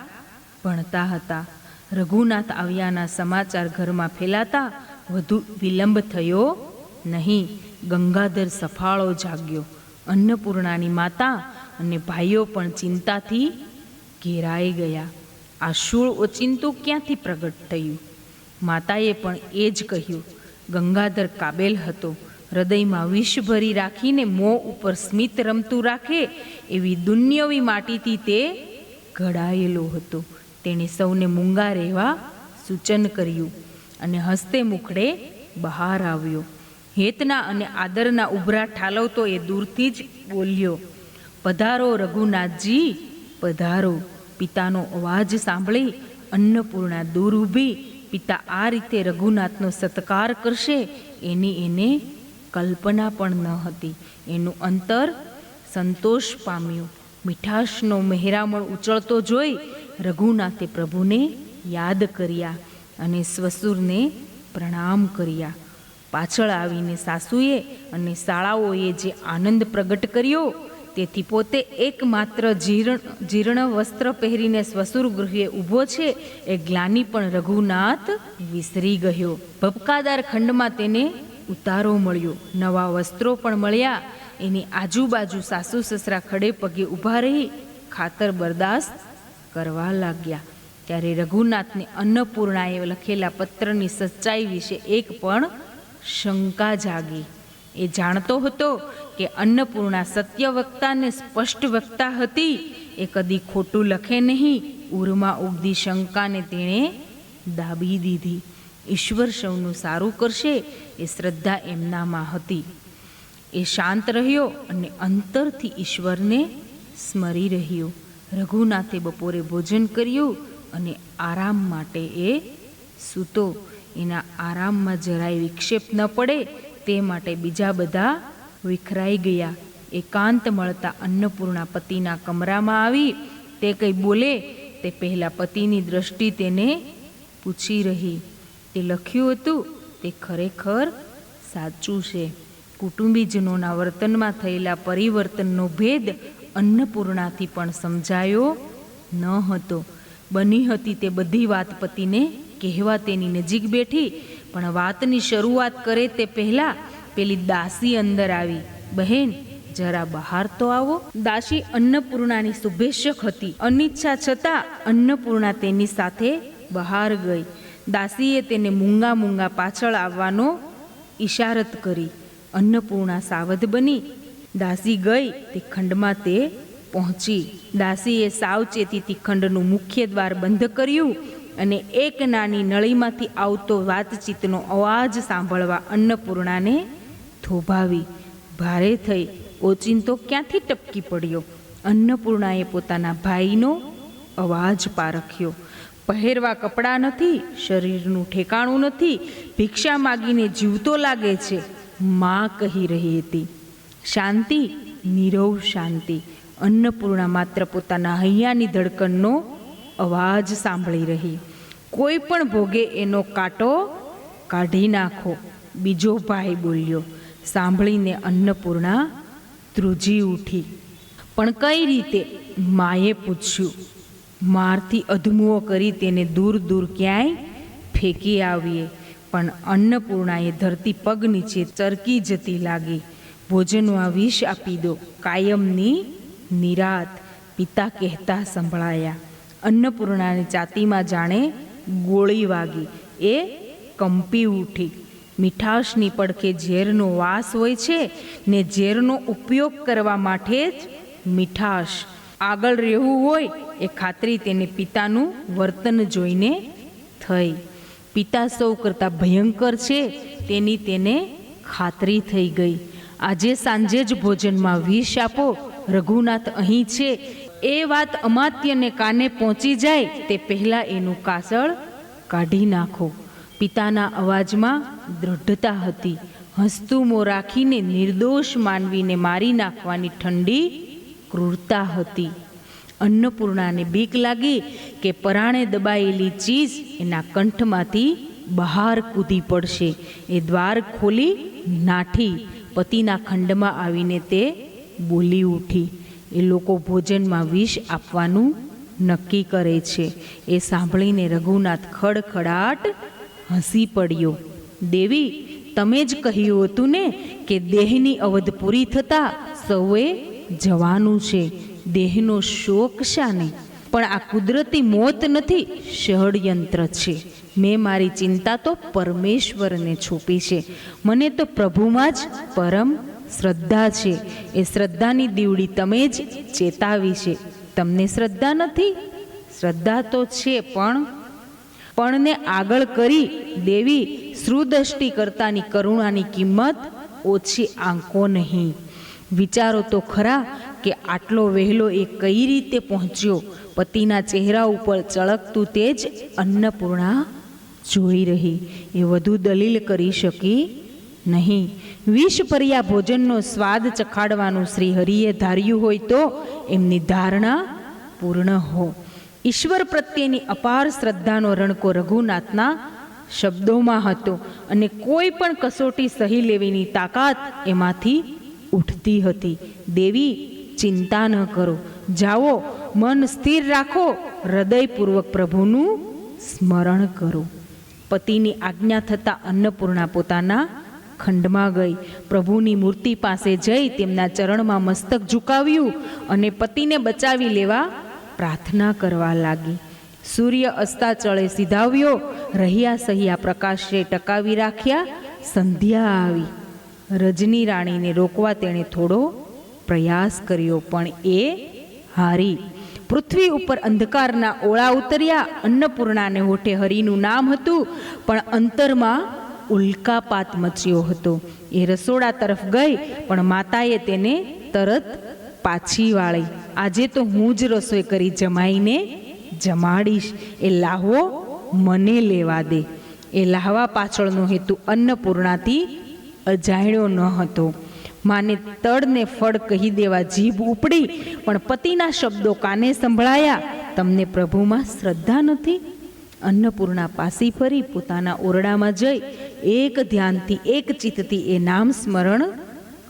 ભણતા હતા. રઘુનાથ આવ્યાના સમાચાર ઘરમાં ફેલાતા વધુ વિલંબ થયો નહીં. ગંગાધર સફાળો જાગ્યો. અન્નપૂર્ણાની માતા અને ભાઈઓ પણ ચિંતાથી ઘેરાઈ ગયા. આ શૂળ ઓચિંતું ક્યાંથી પ્રગટ થયું? માતાએ પણ એ જ કહ્યું. ગંગાધર કાબેલ હતો. હૃદયમાં વિષ ભરી રાખીને મોં ઉપર સ્મિત રમતું રાખે એવી દુન્યવી માટીથી તે ઘડાયેલો હતો. તેણે સૌને મૂંગા રહેવા સૂચન કર્યું અને હસ્તે મુખડે બહાર આવ્યો. હેતના અને આદરના ઉભરા ઠાલવતો એ દૂરથી જ બોલ્યો, પધારો રઘુનાથજી, પધારો. પિતાનો અવાજ સાંભળી અન્નપૂર્ણા દૂર ઊભી. પિતા આ રીતે રઘુનાથનો સત્કાર કરશે એની એને કલ્પના પણ ન હતી. એનું અંતર સંતોષ પામ્યું. મીઠાશનો મહેરામણ ઉચળતો જોઈ રઘુનાથે પ્રભુને યાદ કર્યા અને સ્વસુરને પ્રણામ કર્યા. પાછળ આવીને સાસુએ અને શાળાઓએ જે આનંદ પ્રગટ કર્યો તેથી પોતે એકમાત્ર જીર્ણ વસ્ત્ર પહેરીને સ્વસુર ગૃહે ઊભો છે એ ગ્લાની પણ રઘુનાથ વિસરી ગયો. ભપકાદાર ખંડમાં તેને ઉતારો મળ્યો. નવા વસ્ત્રો પણ મળ્યા. એની આજુબાજુ સાસુ સસરા ખડે પગે ઊભા રહી ખાતર બરદાસ્ત કરવા લાગ્યા. ત્યારે રઘુનાથને અન્નપૂર્ણાએ લખેલા પત્રની સચ્ચાઈ વિશે એક પણ શંકા જાગી. એ જાણતો હતો કે અન્નપૂર્ણા સત્ય વક્તા ને સ્પષ્ટ વક્તા હતી. એ કદી ખોટું લખે નહીં. ઉરમાં ઉગતી શંકાને તેણે દાબી દીધી. ઈશ્વર સૌનું સારું કરશે એ શ્રદ્ધા એમનામાં હતી. એ શાંત રહ્યો અને અંતરથી ઈશ્વરને સ્મરી રહ્યો. રઘુનાથે બપોરે ભોજન કર્યું અને આરામ માટે એ સૂતો. એના આરામમાં જરાય વિક્ષેપ ન પડે તે માટે બીજા બધા વિખરાઈ ગયા. એકાંત મળતા અન્નપૂર્ણા પતિના કમરામાં આવી. તે કંઈ બોલે તે પહેલાં પતિની દ્રષ્ટિ તેને પૂછી રહી. તે લખ્યું હતું તે ખરેખર સાચું છે. કુટુંબીજનોના વર્તનમાં થયેલા પરિવર્તનનો ભેદ અન્નપૂર્ણાથી પણ સમજાયો ન હતો. બની હતી તે બધી વાત પતિને કહેવા તેની નજીક બેઠી, પણ વાતની શરૂઆત કરે તે પહેલાં પેલી દાસી અંદર આવી. બહેન, જરા બહાર તો આવો. દાસી અન્નપૂર્ણાની શુભેચ્છક હતી. અનિચ્છા છતાં અન્નપૂર્ણા તેની સાથે બહાર ગઈ. દાસીએ તેને મૂંગા મૂંગા પાછળ આવવાનો ઈશારત કરી. અન્નપૂર્ણા સાવધ બની દાસી ગઈ તે ખંડમાં તે પહોંચી. દાસીએ સાવચેતીથી ખંડનું મુખ્ય દ્વાર બંધ કર્યું અને એક નાની નળીમાંથી આવતો વાતચીતનો અવાજ સાંભળવા અન્નપૂર્ણાને થોભાવી. ભારે થઈ ઓચિંતો ક્યાંથી ટપકી પડ્યો. અન્નપૂર્ણાએ પોતાના ભાઈનો અવાજ પારખ્યો. પહેરવા કપડાં નથી, શરીરનું ઠેકાણું નથી, ભિક્ષા માગીને જીવતો લાગે છે, માં કહી રહી હતી. શાંતિ, નીરવ શાંતિ. અન્નપૂર્ણા માત્ર પોતાના હૈયાની ધડકનનો અવાજ સાંભળી રહી. કોઈ પણ ભોગે એનો કાંટો કાઢી નાખો, બીજો ભાઈ બોલ્યો. સાંભળીને અન્નપૂર્ણા ધ્રુજી ઉઠી. પણ કઈ રીતે? માએ પૂછ્યું. મારથી અધમુઓ કરી તેને દૂર દૂર ક્યાંય ફેંકી આવીએ. પણ અન્નપૂર્ણાએ ધરતી પગ નીચે ચરકી જતી લાગી. ભોજનમાં વિષ આપી દો, કાયમની નિરાત, પિતા કહેતા સંભળાયા. અન્નપૂર્ણાની છાતીમાં જાણે ગોળી વાગી. એ કંપી ઉઠી. મીઠાશની પડખે ઝેરનો વાસ હોય છે ને ઝેરનો ઉપયોગ કરવા માટે જ મીઠાશ. આગળ રહેવું હોય એ ખાતરી તેને પિતાનું વર્તન જોઈને થઈ. પિતા સૌ કરતાં ભયંકર છે તેની તેને ખાતરી થઈ ગઈ. આજે સાંજે જ ભોજનમાં વિષ આપો, રઘુનાથ અહીં છે. એ વાત અમાત્યને કાને પહોંચી જાય તે પહેલાં એનું કાસળ કાઢી નાખો. પિતાના અવાજમાં દૃઢતા હતી. હસતું મોં રાખીને નિર્દોષ માનવીને મારી નાખવાની ઠંડી ક્રૂરતા હતી. અન્નપૂર્ણાને બીક લાગી કે પરાણે દબાયેલી ચીજ એના કંઠમાંથી બહાર કૂદી પડશે. એ દ્વાર ખોલી નાઠી. પતિના ખંડમાં આવીને તે બોલી ઉઠી. એ લોકો ભોજનમાં વિષ આપવાનું નક્કી કરે છે. એ સાંભળીને રઘુનાથ ખડખડાટ હસી પડ્યો. દેવી, તમે જ કહ્યું હતું ને કે દેહની અવધ પૂરી થતાં સૌએ જવાનું છે. દેહનો શોક શાને? પણ આ કુદરતી મોત નથી, ષડયંત્ર છે. મેં મારી ચિંતા તો પરમેશ્વરને છોપી છે. મને તો પ્રભુમાં જ પરમ શ્રદ્ધા છે. એ શ્રદ્ધાની દીવડી તમે જ ચેતાવી છે. તમને શ્રદ્ધા નથી? શ્રદ્ધા તો છે, પણને આગળ કરી દેવી, શ્રુદ્રષ્ટિ કરતાની કરુણાની કિંમત ઓછી આંકો નહીં. વિચારો તો ખરા કે આટલો વહેલો એ કઈ રીતે પહોંચ્યો. પતિના ચહેરા ઉપર ચળકતું તેજ અન્નપૂર્ણા જોઈ રહી. એ વધુ દલીલ કરી શકી નહીં. વિષ ભર્યા ભોજનનો સ્વાદ ચખાડવાનું શ્રી હરિએ ધાર્યું હોય તો એમની ધારણા પૂર્ણ હો. ઈશ્વર પ્રત્યેની અપાર શ્રદ્ધાનો રણકો રઘુનાથના શબ્દોમાં હતો અને કોઈ પણ કસોટી સહી લેવીની તાકાત એમાંથી ઉઠતી હતી. દેવી, ચિંતા ન કરો, જાઓ, મન સ્થિર રાખો, હૃદયપૂર્વક પ્રભુનું સ્મરણ કરો. પતિની આજ્ઞા થતાં અન્નપૂર્ણા પોતાના ખંડમાં ગઈ. પ્રભુની મૂર્તિ પાસે જઈ તેમના ચરણમાં મસ્તક ઝુકાવ્યું અને પતિને બચાવી લેવા પ્રાર્થના કરવા લાગી. સૂર્ય અસ્તાચળે સીધાવ્યો, રહ્યા સહ્યા પ્રકાશે ટકાવી રાખ્યા. સંધ્યા આવી. રજની રાણીને રોકવા તેણે થોડો પ્રયાસ કર્યો, પણ એ હારી. પૃથ્વી ઉપર અંધકારના ઓળા ઉતર્યા. અન્નપૂર્ણાને હોઠે હરિનું નામ હતું, પણ અંતરમાં ઉલ્કાપાત મચ્યો હતો. એ રસોડા તરફ ગઈ, પણ માતાએ તેને તરત પાછી વાળી. આજે તો હું જ રસોઈ કરી જમાઈને જમાડીશ. એ લાહવો મને લેવા દે. એ લાહવા પાછળનો હેતુ અન્નપૂર્ણાથી અજાણ્યો ન હતો. માને તળને ફળ કહી દેવા જીભ ઉપડી, પણ પતિના શબ્દો કાને સંભળાયા. તમને પ્રભુમાં શ્રદ્ધા નથી? અન્નપૂર્ણા પાસી ફરી પોતાના ઓરડામાં જઈ એક ધ્યાનથી એક ચિત્તથી એ નામ સ્મરણ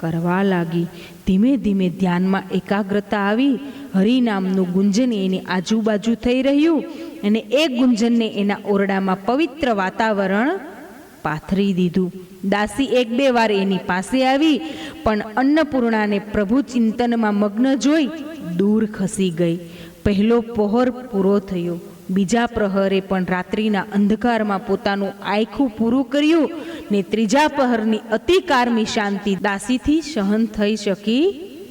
કરવા લાગી. ધીમે ધીમે ધ્યાનમાં એકાગ્રતા આવી. હરિનામનું ગુંજન એની આજુબાજુ થઈ રહ્યું અને એ ગુંજનને એના ઓરડામાં પવિત્ર વાતાવરણ પાથરી દીધું. દાસી એક બે વાર એની પાસે આવી, પણ અન્નપૂર્ણાને પ્રભુ ચિંતનમાં મગ્ન જોઈ દૂર ખસી ગઈ. પહેલો પહોર પૂરો થયો. બીજા પ્રહરે પણ રાત્રિના અંધકારમાં પોતાનું આયખું પૂરું કર્યું ને ત્રીજા પ્રહરની અતિકારમી શાંતિ દાસીથી સહન થઈ શકી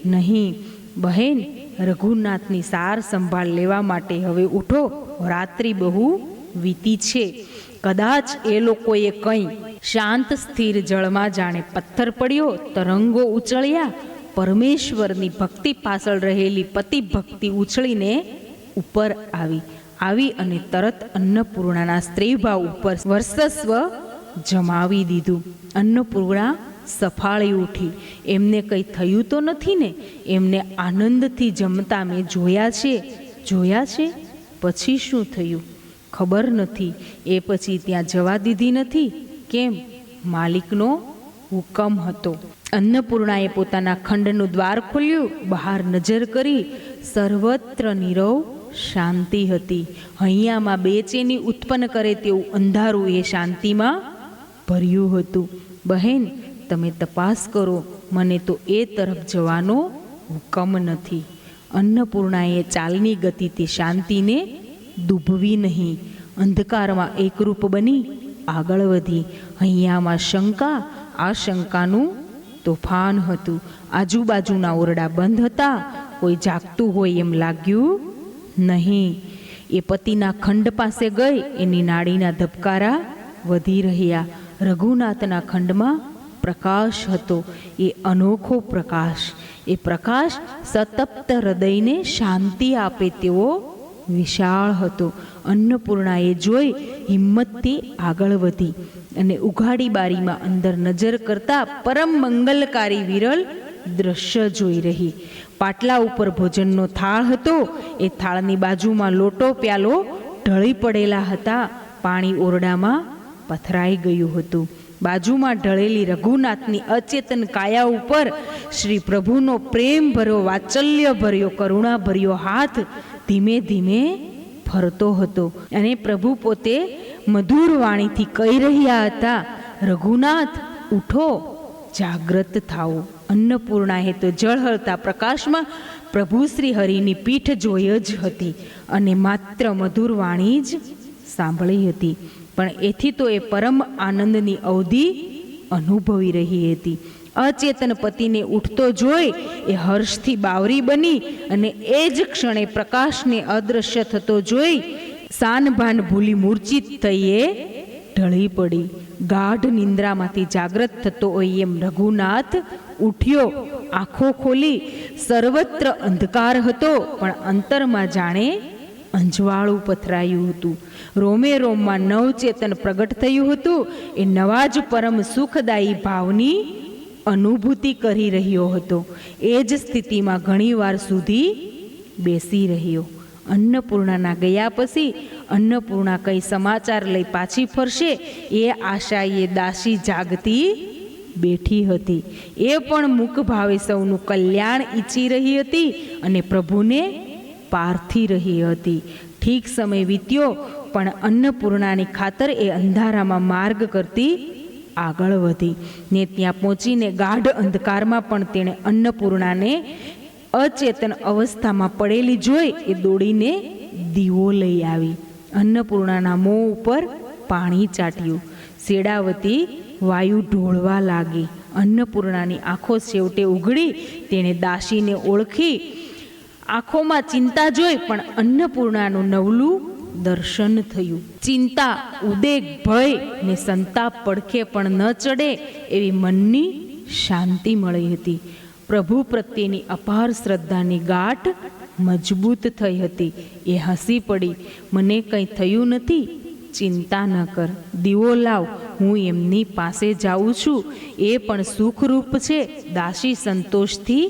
નહીં. બહેન, રઘુનાથની સાર સંભાળ લેવા માટે હવે ઉઠો, રાત્રિ બહુ વીતી છે. કદાચ એ લોકોએ કંઈ શાંત સ્થિર જળમાં જાણે પથ્થર પડ્યો, તરંગો ઉછળ્યા. પરમેશ્વરની ભક્તિ પાછળ રહેલી પતિ ભક્તિ ઉછળીને ઉપર આવી અને તરત અન્નપૂર્ણાના સ્ત્રીભાવ ઉપર વર્ચસ્વ જમાવી દીધું. અન્નપૂર્ણા સફાળી ઉઠી. એમને કંઈ થયું તો નથી ને? એમને આનંદથી જમતા મેં જોયા છે. પછી શું થયું ખબર નથી. એ પછી ત્યાં જવા દીધી નથી. કેમ? માલિકનો હુકમ હતો. અન્નપૂર્ણાએ પોતાના ખંડનું દ્વાર ખોલ્યું, બહાર નજર કરી. સર્વત્ર નીરવ શાંતિ હતી. હૈયામાં બેચેની ઉત્પન્ન કરે તેવું અંધારું એ શાંતિમાં ભર્યું હતું. બહેન, તમે તપાસ કરો, મને તો એ તરફ જવાનો હુકમ નથી. અન્નપૂર્ણાએ ચાલની ગતિથી શાંતિને દુભવી નહીં. અંધકારમાં એકરૂપ બની આગળ વધી. હૈયામાં શંકા, આ શંકાનું તોફાન હતું. આજુબાજુના ઓરડા બંધ હતા. કોઈ જાગતું હોય એમ લાગ્યું નહીં. એ પતિના ખંડ પાસે ગઈ. એની નાડીના ધબકારા વધી રહ્યા. રઘુનાથના ખંડમાં પ્રકાશ હતો. એ અનોખો પ્રકાશ. એ પ્રકાશ સતપ્ત હૃદયને શાંતિ આપે તેવો વિશાળ હતો. અન્નપૂર્ણાએ જોઈ હિંમતથી આગળ વધી અને ઉઘાડી બારીમાં અંદર નજર કરતા પરમ મંગલકારી વિરલ દ્રશ્ય જોઈ રહી. પાટલા ઉપર ભોજનનો થાળ હતો. એ થાળની બાજુમાં લોટો પ્યાલો ઢળી પડેલા હતા. પાણી ઓરડામાં પથરાઈ ગયું હતું. બાજુમાં ઢળેલી રઘુનાથની અચેતન કાયા ઉપર શ્રી પ્રભુનો પ્રેમ ભર્યો, વાત્સલ્ય ભર્યો, કરુણા ભર્યો હાથ ધીમે ધીમે ફરતો હતો. અને પ્રભુ પોતે મધુર વાણીથી કહી રહ્યા હતા, રઘુનાથ ઉઠો, જાગ્રત થાઓ. અન્નપૂર્ણાએ તો ઝળહળતા પ્રકાશમાં પ્રભુ શ્રી હરિની પીઠ જોઈ જ હતી અને માત્ર મધુર વાણી જ સાંભળી હતી. પણ એથી તો એ પરમ આનંદની અવધિ અનુભવી રહી હતી. અચેતન પતિને ઉઠતો જોઈ એ હર્ષથી બાવરી બની અને એ જ ક્ષણે પ્રકાશને અદૃશ્ય થતો જોઈ સાનભાન ભૂલી મૂર્છિત થઈ એ ઢળી પડી. ગાઢ નિંદ્રામાંથી જાગ્રત થતો હોય એમ રઘુનાથ ઉઠ્યો. આંખો ખોલી. સર્વત્ર અંધકાર હતો, પણ અંતરમાં જાણે અંજવાળું પથરાયું હતું. રોમે રોમમાં નવચેતન પ્રગટ થયું હતું. એ નવા જ પરમ સુખદાયી ભાવની અનુભૂતિ કરી રહ્યો હતો. એ જ સ્થિતિમાં ઘણીવાર સુધી બેસી રહ્યો. અન્નપૂર્ણાના ગયા પછી અન્નપૂર્ણા કઈ સમાચાર લઈ પાછી ફરશે એ આશાએ દાસી જાગતી બેઠી હતી. એ પણ મુખ ભાવે સૌનું કલ્યાણ ઈચ્છી રહી હતી અને પ્રભુને પારથી રહી હતી. ઠીક સમય વીત્યો, પણ અન્નપૂર્ણાની ખાતર એ અંધારામાં માર્ગ કરતી આગળ વધી ને ત્યાં પહોંચીને ગાઢ અંધકારમાં પણ તેણે અન્નપૂર્ણાને અચેતન અવસ્થામાં પડેલી જોઈ એ દોડીને દીવો લઈ આવી. અન્નપૂર્ણાના મોં ઉપર પાણી ચાટ્યું. શેડાવતી વાયુ ઢોળવા લાગી. અન્નપૂર્ણાની આંખો છેવટે ઉઘડી. તેણે દાસીને ઓળખી. આંખોમાં ચિંતા જોઈ, પણ અન્નપૂર્ણાનું નવલું દર્શન થયું. ચિંતા, ઉદ્વેગ, ભય ને સંતાપ પડખે પણ ન ચડે એવી મનની શાંતિ મળી હતી. પ્રભુ પ્રત્યેની અપાર શ્રદ્ધાની ગાંઠ મજબૂત થઈ હતી. એ હસી પડી. મને કંઈ થયું નથી, ચિંતા ન કર. દીવો લાવ, હું એમની પાસે જાઉં છું. એ પણ સુખરૂપ છે. દાસી સંતોષથી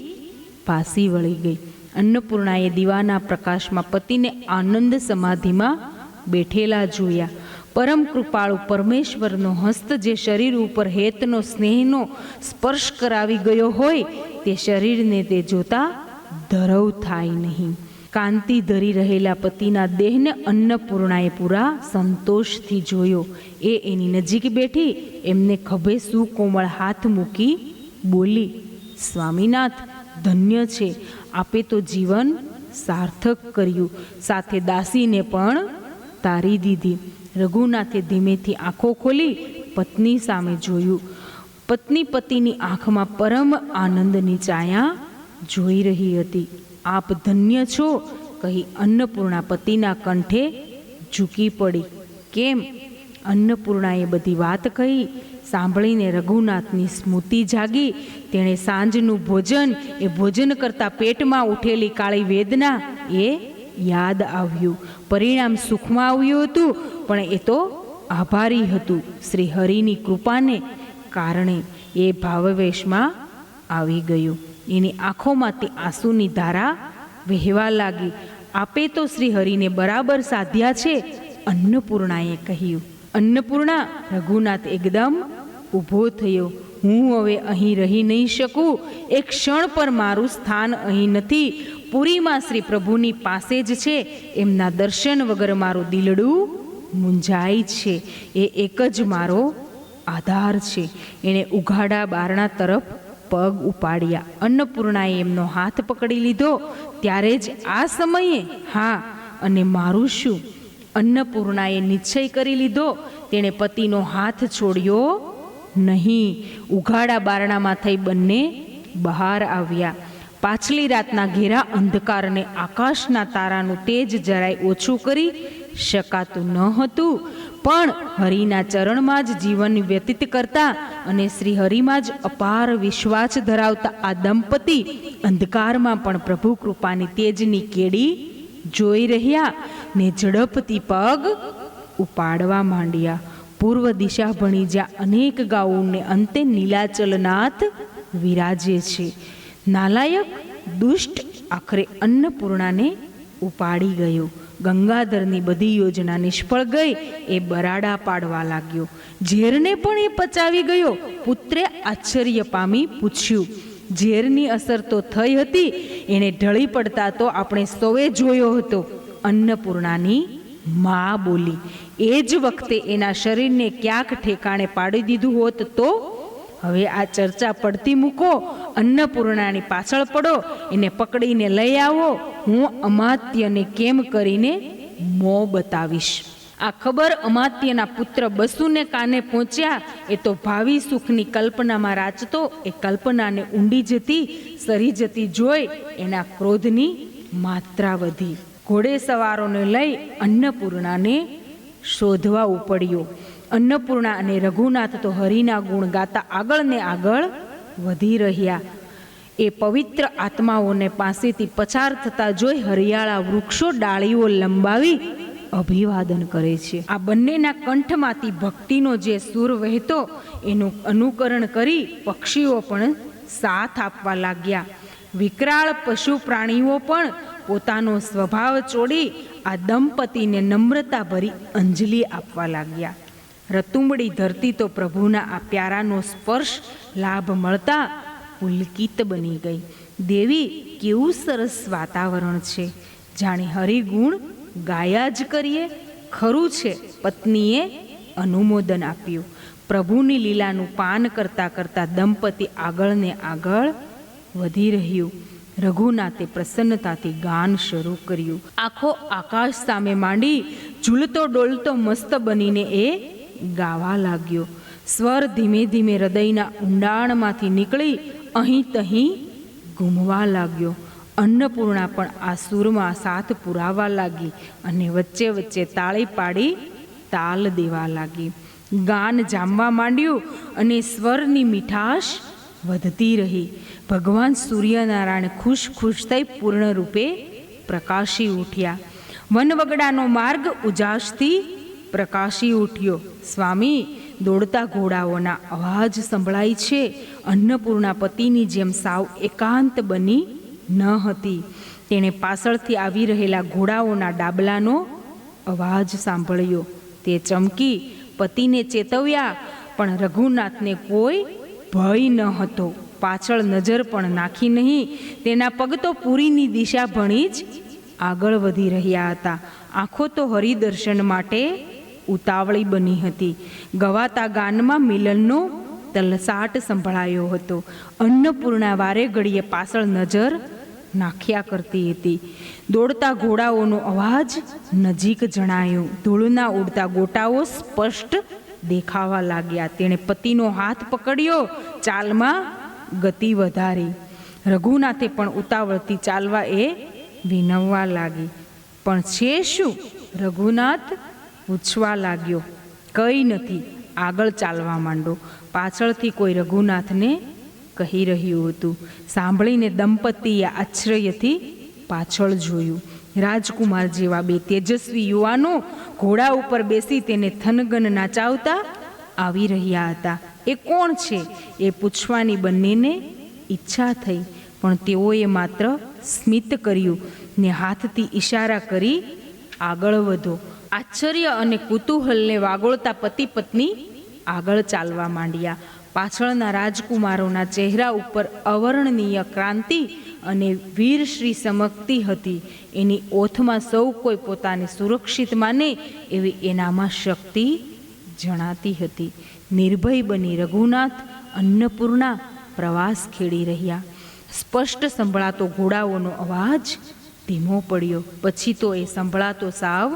પાસી વળી ગઈ. અન્નપૂર્ણાએ દીવાના પ્રકાશમાં પતિને આનંદ સમાધિમાં બેઠેલા જોયા. પરમ કૃપાળુ પરમેશ્વરનો હસ્ત જે શરીર ઉપર હેતનો સ્નેહનો સ્પર્શ કરાવી ગયો હોય તે શરીરને તે જોતા ધરવ થાય નહીં. કાંતિ ધરી રહેલા પતિના દેહને અન્નપૂર્ણાએ પૂરા સંતોષથી જોયો. એ એની નજીક બેઠી એમને ખભે સુકોમળ હાથ મૂકી બોલી, સ્વામીનાથ, ધન્ય છે, આપે તો જીવન સાર્થક કર્યું. સાથે દાસીને પણ તારી દીધી. રઘુનાથે ધીમેથી આંખો ખોલી પત્ની સામે જોયું. પત્ની પતિની આંખમાં પરમ આનંદની છાયા જોઈ રહી હતી. આપ ધન્ય છો કહી અન્નપૂર્ણા પતિના કંઠે ઝૂકી પડી. કેમ? અન્નપૂર્ણાએ બધી વાત કહી. સાંભળીને રઘુનાથની સ્મૃતિ જાગી. તેણે સાંજનું ભોજન, એ ભોજન કરતાં પેટમાં ઉઠેલી કાળી વેદના એ યાદ આવ્યું. પરિણામ સુખમાં આવ્યું હતું, પણ એ તો આભારી હતું શ્રી હરિની કૃપાને કારણે. એ ભાવવેશમાં આવી ગયું. એની આંખોમાંથી આંસુની ધારા વહેવા લાગી. આપે તો શ્રી હરિને બરાબર સાધ્યા છે, અન્નપૂર્ણાએ કહ્યું. અન્નપૂર્ણા, રઘુનાથ એકદમ ઊભો થયો. હું હવે અહીં રહી નહીં શકું. એક ક્ષણ પર મારું સ્થાન અહીં નથી. પુરીમાં શ્રી પ્રભુની પાસે જ છે. એમના દર્શન વગર મારું દિલડું મૂંઝાય છે. એ એક જ મારો આધાર છે. એણે ઉઘાડા બારણા તરફ પગ ઉપાડ્યા. અન્નપૂર્ણાએ એમનો હાથ પકડી લીધો. ત્યારે જ આ સમયે, હા, અને મારું શું? અન્નપૂર્ણાએ નિશ્ચય કરી લીધો. તેણે પતિનો હાથ છોડ્યો નહીં. ઉઘાડા બારણામાં થઈ બંને બહાર આવ્યા. પાછલી રાતના ઘેરા અંધકારને આકાશના તારાનું તેજ જરાય ઓછું કરી શકાતું ન હતું. પણ હરિના ચરણમાં જ જીવન વ્યતીત કરતા અને શ્રી હરિમાં જ અપાર વિશ્વાસ ધરાવતા આ દંપતી અંધકારમાં પણ પ્રભુ કૃપાની તેજની કેડી જોઈ રહ્યા ને ઝડપથી પગ ઉપાડવા માંડ્યા. પૂર્વ દિશા ભણી જ્યાં અનેક ગાઉને અંતે નીલાચલનાથ વિરાજે છે. નાલાયક દુષ્ટ આખરે અન્નપૂર્ણાને ઉપાડી ગયો. ગંગાધરની બધી યોજના નિષ્ફળ ગઈ. એ બરાડા પાડવા લાગ્યો. ઝેરને પણ એ પચાવી ગયો. પુત્રે આશ્ચર્ય પામી પૂછ્યું, ઝેરની અસર તો થઈ હતી, એને ઢળી પડતા તો આપણે સૌએ જોયો હતો. અન્નપૂર્ણાની મા બોલી. એ જ વખતે એના શરીરને ક્યાંક ઠેકાણે પાડી દીધું હોત તો? હવે આ ચર્ચા પડતી મૂકો. અન્નપૂર્ણાની પાછળ પડો, એને પકડીને લઈ આવો. હું અમાત્યને કેમ કરીને મોં બતાવીશ. આ ખબર અમાત્યના પુત્ર બસુને કાને પહોંચ્યા. એ તો ભાવિ સુખની કલ્પનામાં રાચતો. એ કલ્પનાને ઊંડી જતી સરી જતી જોઈ એના ક્રોધની માત્રા વધી. ઘોડે સવારોને લઈ અન્નપૂર્ણાને શોધવા ઉપડ્યો. અન્નપૂર્ણા અને રઘુનાથ તો હરિના ગુણ ગાતા આગળ ને આગળ વધી રહ્યા. એ પવિત્ર આત્માઓને પાસેથી પસાર થતા જોઈ હરિયાળા વૃક્ષો ડાળીઓ લંબાવી અભિવાદન કરે છે. આ બંનેના કંઠમાંથી ભક્તિનો જે સૂર વહેતો એનું અનુકરણ કરી પક્ષીઓ પણ સાથ આપવા લાગ્યા. વિકરાળ પશુ પ્રાણીઓ પણ પોતાનો સ્વભાવ છોડી આ દંપતીને નમ્રતા ભરી અંજલિ આપવા લાગ્યા. રતુંબડી ધરતી તો પ્રભુના આ પ્યારાનો સ્પર્શ લાભ મળતા પુલકિત બની ગઈ. દેવી, કેવું સરસ વાતાવરણ છે, જાણે હરિગુણ ગાયા જ કરીએ. ખરું છે, પત્નીએ અનુમોદન આપ્યું. પ્રભુની લીલાનું પાન કરતા કરતા દંપતી આગળ ને આગળ વધી રહ્યું. રઘુનાથે પ્રસન્નતાથી ગાન શરૂ કર્યું. આખો આકાશ સામે માંડી ઝૂલતો ડોલતો મસ્ત બનીને એ ગાવા લાગ્યો. સ્વર ધીમે ધીમે હૃદયના ઊંડાણમાંથી નીકળી અહીં તહીં ઘૂમવા લાગ્યો. અન્નપૂર્ણા પણ આ સૂરમાં સાથ પુરાવા લાગી અને વચ્ચે વચ્ચે તાળી પાડી તાલ દેવા લાગી. ગાન જામવા માંડ્યું અને સ્વરની મીઠાશ વધતી રહી. ભગવાન સૂર્યનારાયણ ખુશ ખુશ થઈ પૂર્ણ રૂપે પ્રકાશી ઉઠ્યા. વનવગડાનો માર્ગ ઉજાસથી પ્રકાશી ઉઠ્યો. સ્વામી, દોડતા ઘોડાઓના અવાજ સંભળાય છે. અન્નપૂર્ણા પતિની જેમ સાવ એકાંત બની ન હતી. તેણે પાછળથી આવી રહેલા ઘોડાઓના ડાબલાનો અવાજ સાંભળ્યો. તે ચમકી પતિને ચેતવ્યા, પણ રઘુનાથને કોઈ ભય ન હતો. પાછળ નજર પણ નાખી નહીં. તેના પગ તો પુરીની દિશા ભણી જ આગળ વધી રહ્યા હતા. આંખો તો હરિદર્શન માટે ઉતાવળી બની હતી. ગવાતા ગાનમાં મિલનનો તલસાટ સંભળાયો હતો. અન્નપૂર્ણા વારે ઘડીએ પાછળ નજર નાખ્યા કરતી હતી. દોડતા ઘોડાઓનો અવાજ નજીક જણાયો. ધૂળના ઉડતા ગોટાઓ સ્પષ્ટ દેખાવા લાગ્યા. તેણે પતિનો હાથ પકડ્યો, ચાલમાં ગતિ વધારી. રઘુનાથે પણ ઉતાવળથી ચાલવા એ વિનવવા લાગી. પણ છે શું? રઘુનાથ પૂછવા લાગ્યો. કંઈ નથી, આગળ ચાલવા માંડો. પાછળથી કોઈ રઘુનાથને કહી રહ્યું હતું. સાંભળીને દંપતીએ આશ્ચર્યથી પાછળ જોયું. રાજકુમાર જેવા બે તેજસ્વી યુવાનો ઘોડા ઉપર બેસી તેને થનગન નાચાવતા આવી રહ્યા હતા. એ કોણ છે? એ પૂછવાની બંનેને ઈચ્છા થઈ, પણ તેઓએ માત્ર સ્મિત કર્યું ને હાથથી ઈશારા કરી આગળ વધો. આશ્ચર્ય અને કુતૂહલને વાગોળતા પતિ પત્ની આગળ ચાલવા માંડ્યા. પાછળના રાજકુમારોના ચહેરા ઉપર અવર્ણનીય ક્રાંતિ અને વીરશ્રી ચમકતી હતી. એની ઓથમાં સૌ કોઈ પોતાને સુરક્ષિત માને એવી એનામાં શક્તિ જણાતી હતી. નિર્ભય બની રઘુનાથ અન્નપૂર્ણા પ્રવાસ ખેડી રહ્યા. સ્પષ્ટ સંભળાતો ઘોડાઓનો અવાજ ધીમો પડ્યો, પછી તો એ સંભળાતો સાવ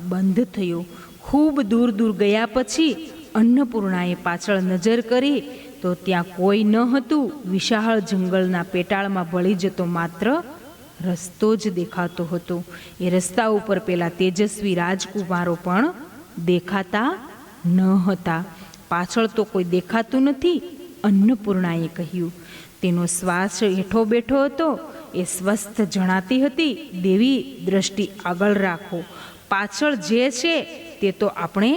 બંધ થયો. ખૂબ દૂર દૂર ગયા પછી અન્નપૂર્ણાએ પાછળ નજર કરી તો ત્યાં કોઈ ન હતું. વિશાળ જંગલના પેટાળમાં ભળી જતો માત્ર રસ્તો જ દેખાતો હતો. એ રસ્તા ઉપર પેલા તેજસ્વી રાજકુમારો પણ દેખાતા ન હતા. પાછળ તો કોઈ દેખાતું નથી, અન્નપૂર્ણાએ કહ્યું. તેનો શ્વાસ હેઠો બેઠો હતો, એ સ્વસ્થ જણાતી હતી. દેવી, દ્રષ્ટિ આગળ રાખો. પાછળ જે છે તે તો આપણે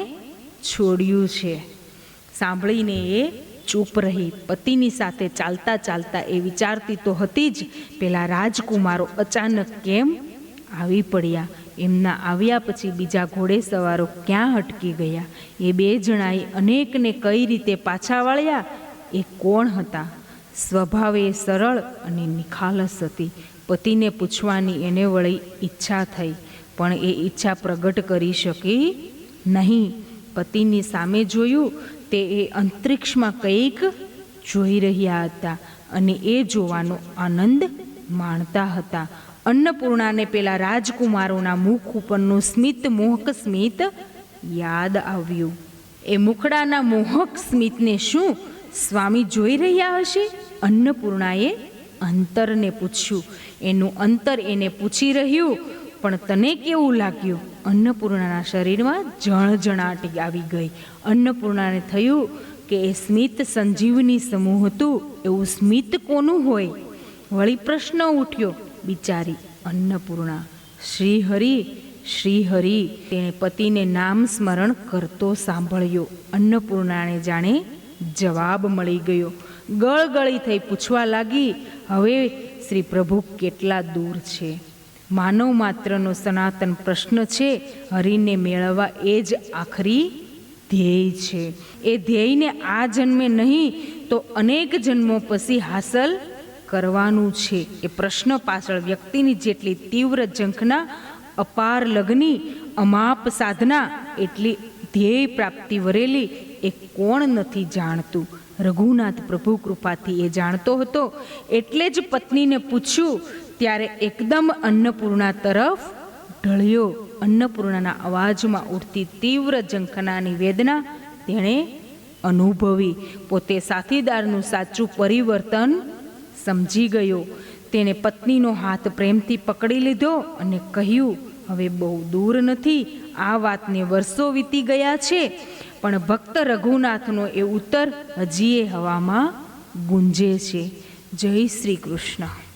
છોડ્યું છે. સાંભળીને એ ચૂપ રહી. પતિની સાથે ચાલતા ચાલતા એ વિચારતી તો હતી જ, પેલા રાજકુમારો અચાનક કેમ આવી પડ્યા? એમના આવ્યા પછી બીજા ઘોડે સવારો ક્યાં અટકી ગયા? એ બે જણાએ અનેકને કઈ રીતે પાછા વળ્યા? એ કોણ હતા? સ્વભાવે સરળ અને નિખાલસ હતી. પતિને પૂછવાની એને વળી ઈચ્છા થઈ, પણ એ ઈચ્છા પ્રગટ કરી શકી નહીં. પતિની સામે જોયું તે એ અંતરિક્ષમાં કંઈક જોઈ રહ્યા હતા અને એ જોવાનો આનંદ માણતા હતા. અન્નપૂર્ણાને પેલા રાજકુમારોના મુખ ઉપરનું સ્મિત, મોહક સ્મિત યાદ આવ્યું. એ મુખડાના મોહક સ્મિતને શું સ્વામી જોઈ રહ્યા હશે? અન્નપૂર્ણાએ અંતરને પૂછ્યું. એનું અંતર એને પૂછી રહ્યું, પણ તને કેવું લાગ્યું? અન્નપૂર્ણાના શરીરમાં જણજણાટ આવી ગઈ. અન્નપૂર્ણાને થયું કે એ સ્મિત સંજીવની સમૂહ હતું. એવું સ્મિત કોનું હોય? વળી પ્રશ્ન ઉઠ્યો, બિચારી અન્નપૂર્ણા. શ્રી હરિ, શ્રી હરિ. તેણે પતિને નામ સ્મરણ કરતો સાંભળ્યો. અન્નપૂર્ણાને જાણે જવાબ મળી ગયો. ગળગળી થઈ પૂછવા લાગી, હવે શ્રી પ્રભુ કેટલા દૂર છે? માનવ માત્રનો સનાતન પ્રશ્ન છે. હરિને મેળવવા એ જ આખરી ધ્યેય છે. એ ધ્યેયને આ જન્મે નહીં તો અનેક જન્મો પછી હાંસલ કરવાનું છે. એ પ્રશ્ન પાછળ વ્યક્તિની જેટલી તીવ્ર ઝંખના, અપાર લગ્ની, અમાપ સાધના, એટલી ધ્યેય પ્રાપ્તિ વરેલી એ કોણ નથી જાણતું? રઘુનાથ પ્રભુ કૃપાથી એ જાણતો હતો. એટલે જ પત્નીને પૂછ્યું ત્યારે એકદમ અન્નપૂર્ણા તરફ ઢળ્યો. અન્નપૂર્ણાના અવાજમાં ઉઠતી તીવ્ર ઝંખનાની વેદના તેણે અનુભવી. પોતે સાથીદારનું સાચું પરિવર્તન સમજી ગયો. તેણે પત્નીનો હાથ પ્રેમથી પકડી લીધો અને કહ્યું, હવે બહુ દૂર નથી. આ વાતને વર્ષો વીતી ગયા છે, પણ ભક્ત રઘુનાથનો એ ઉત્તર હજી એ હવામાં ગુંજે છે. જય શ્રી કૃષ્ણ.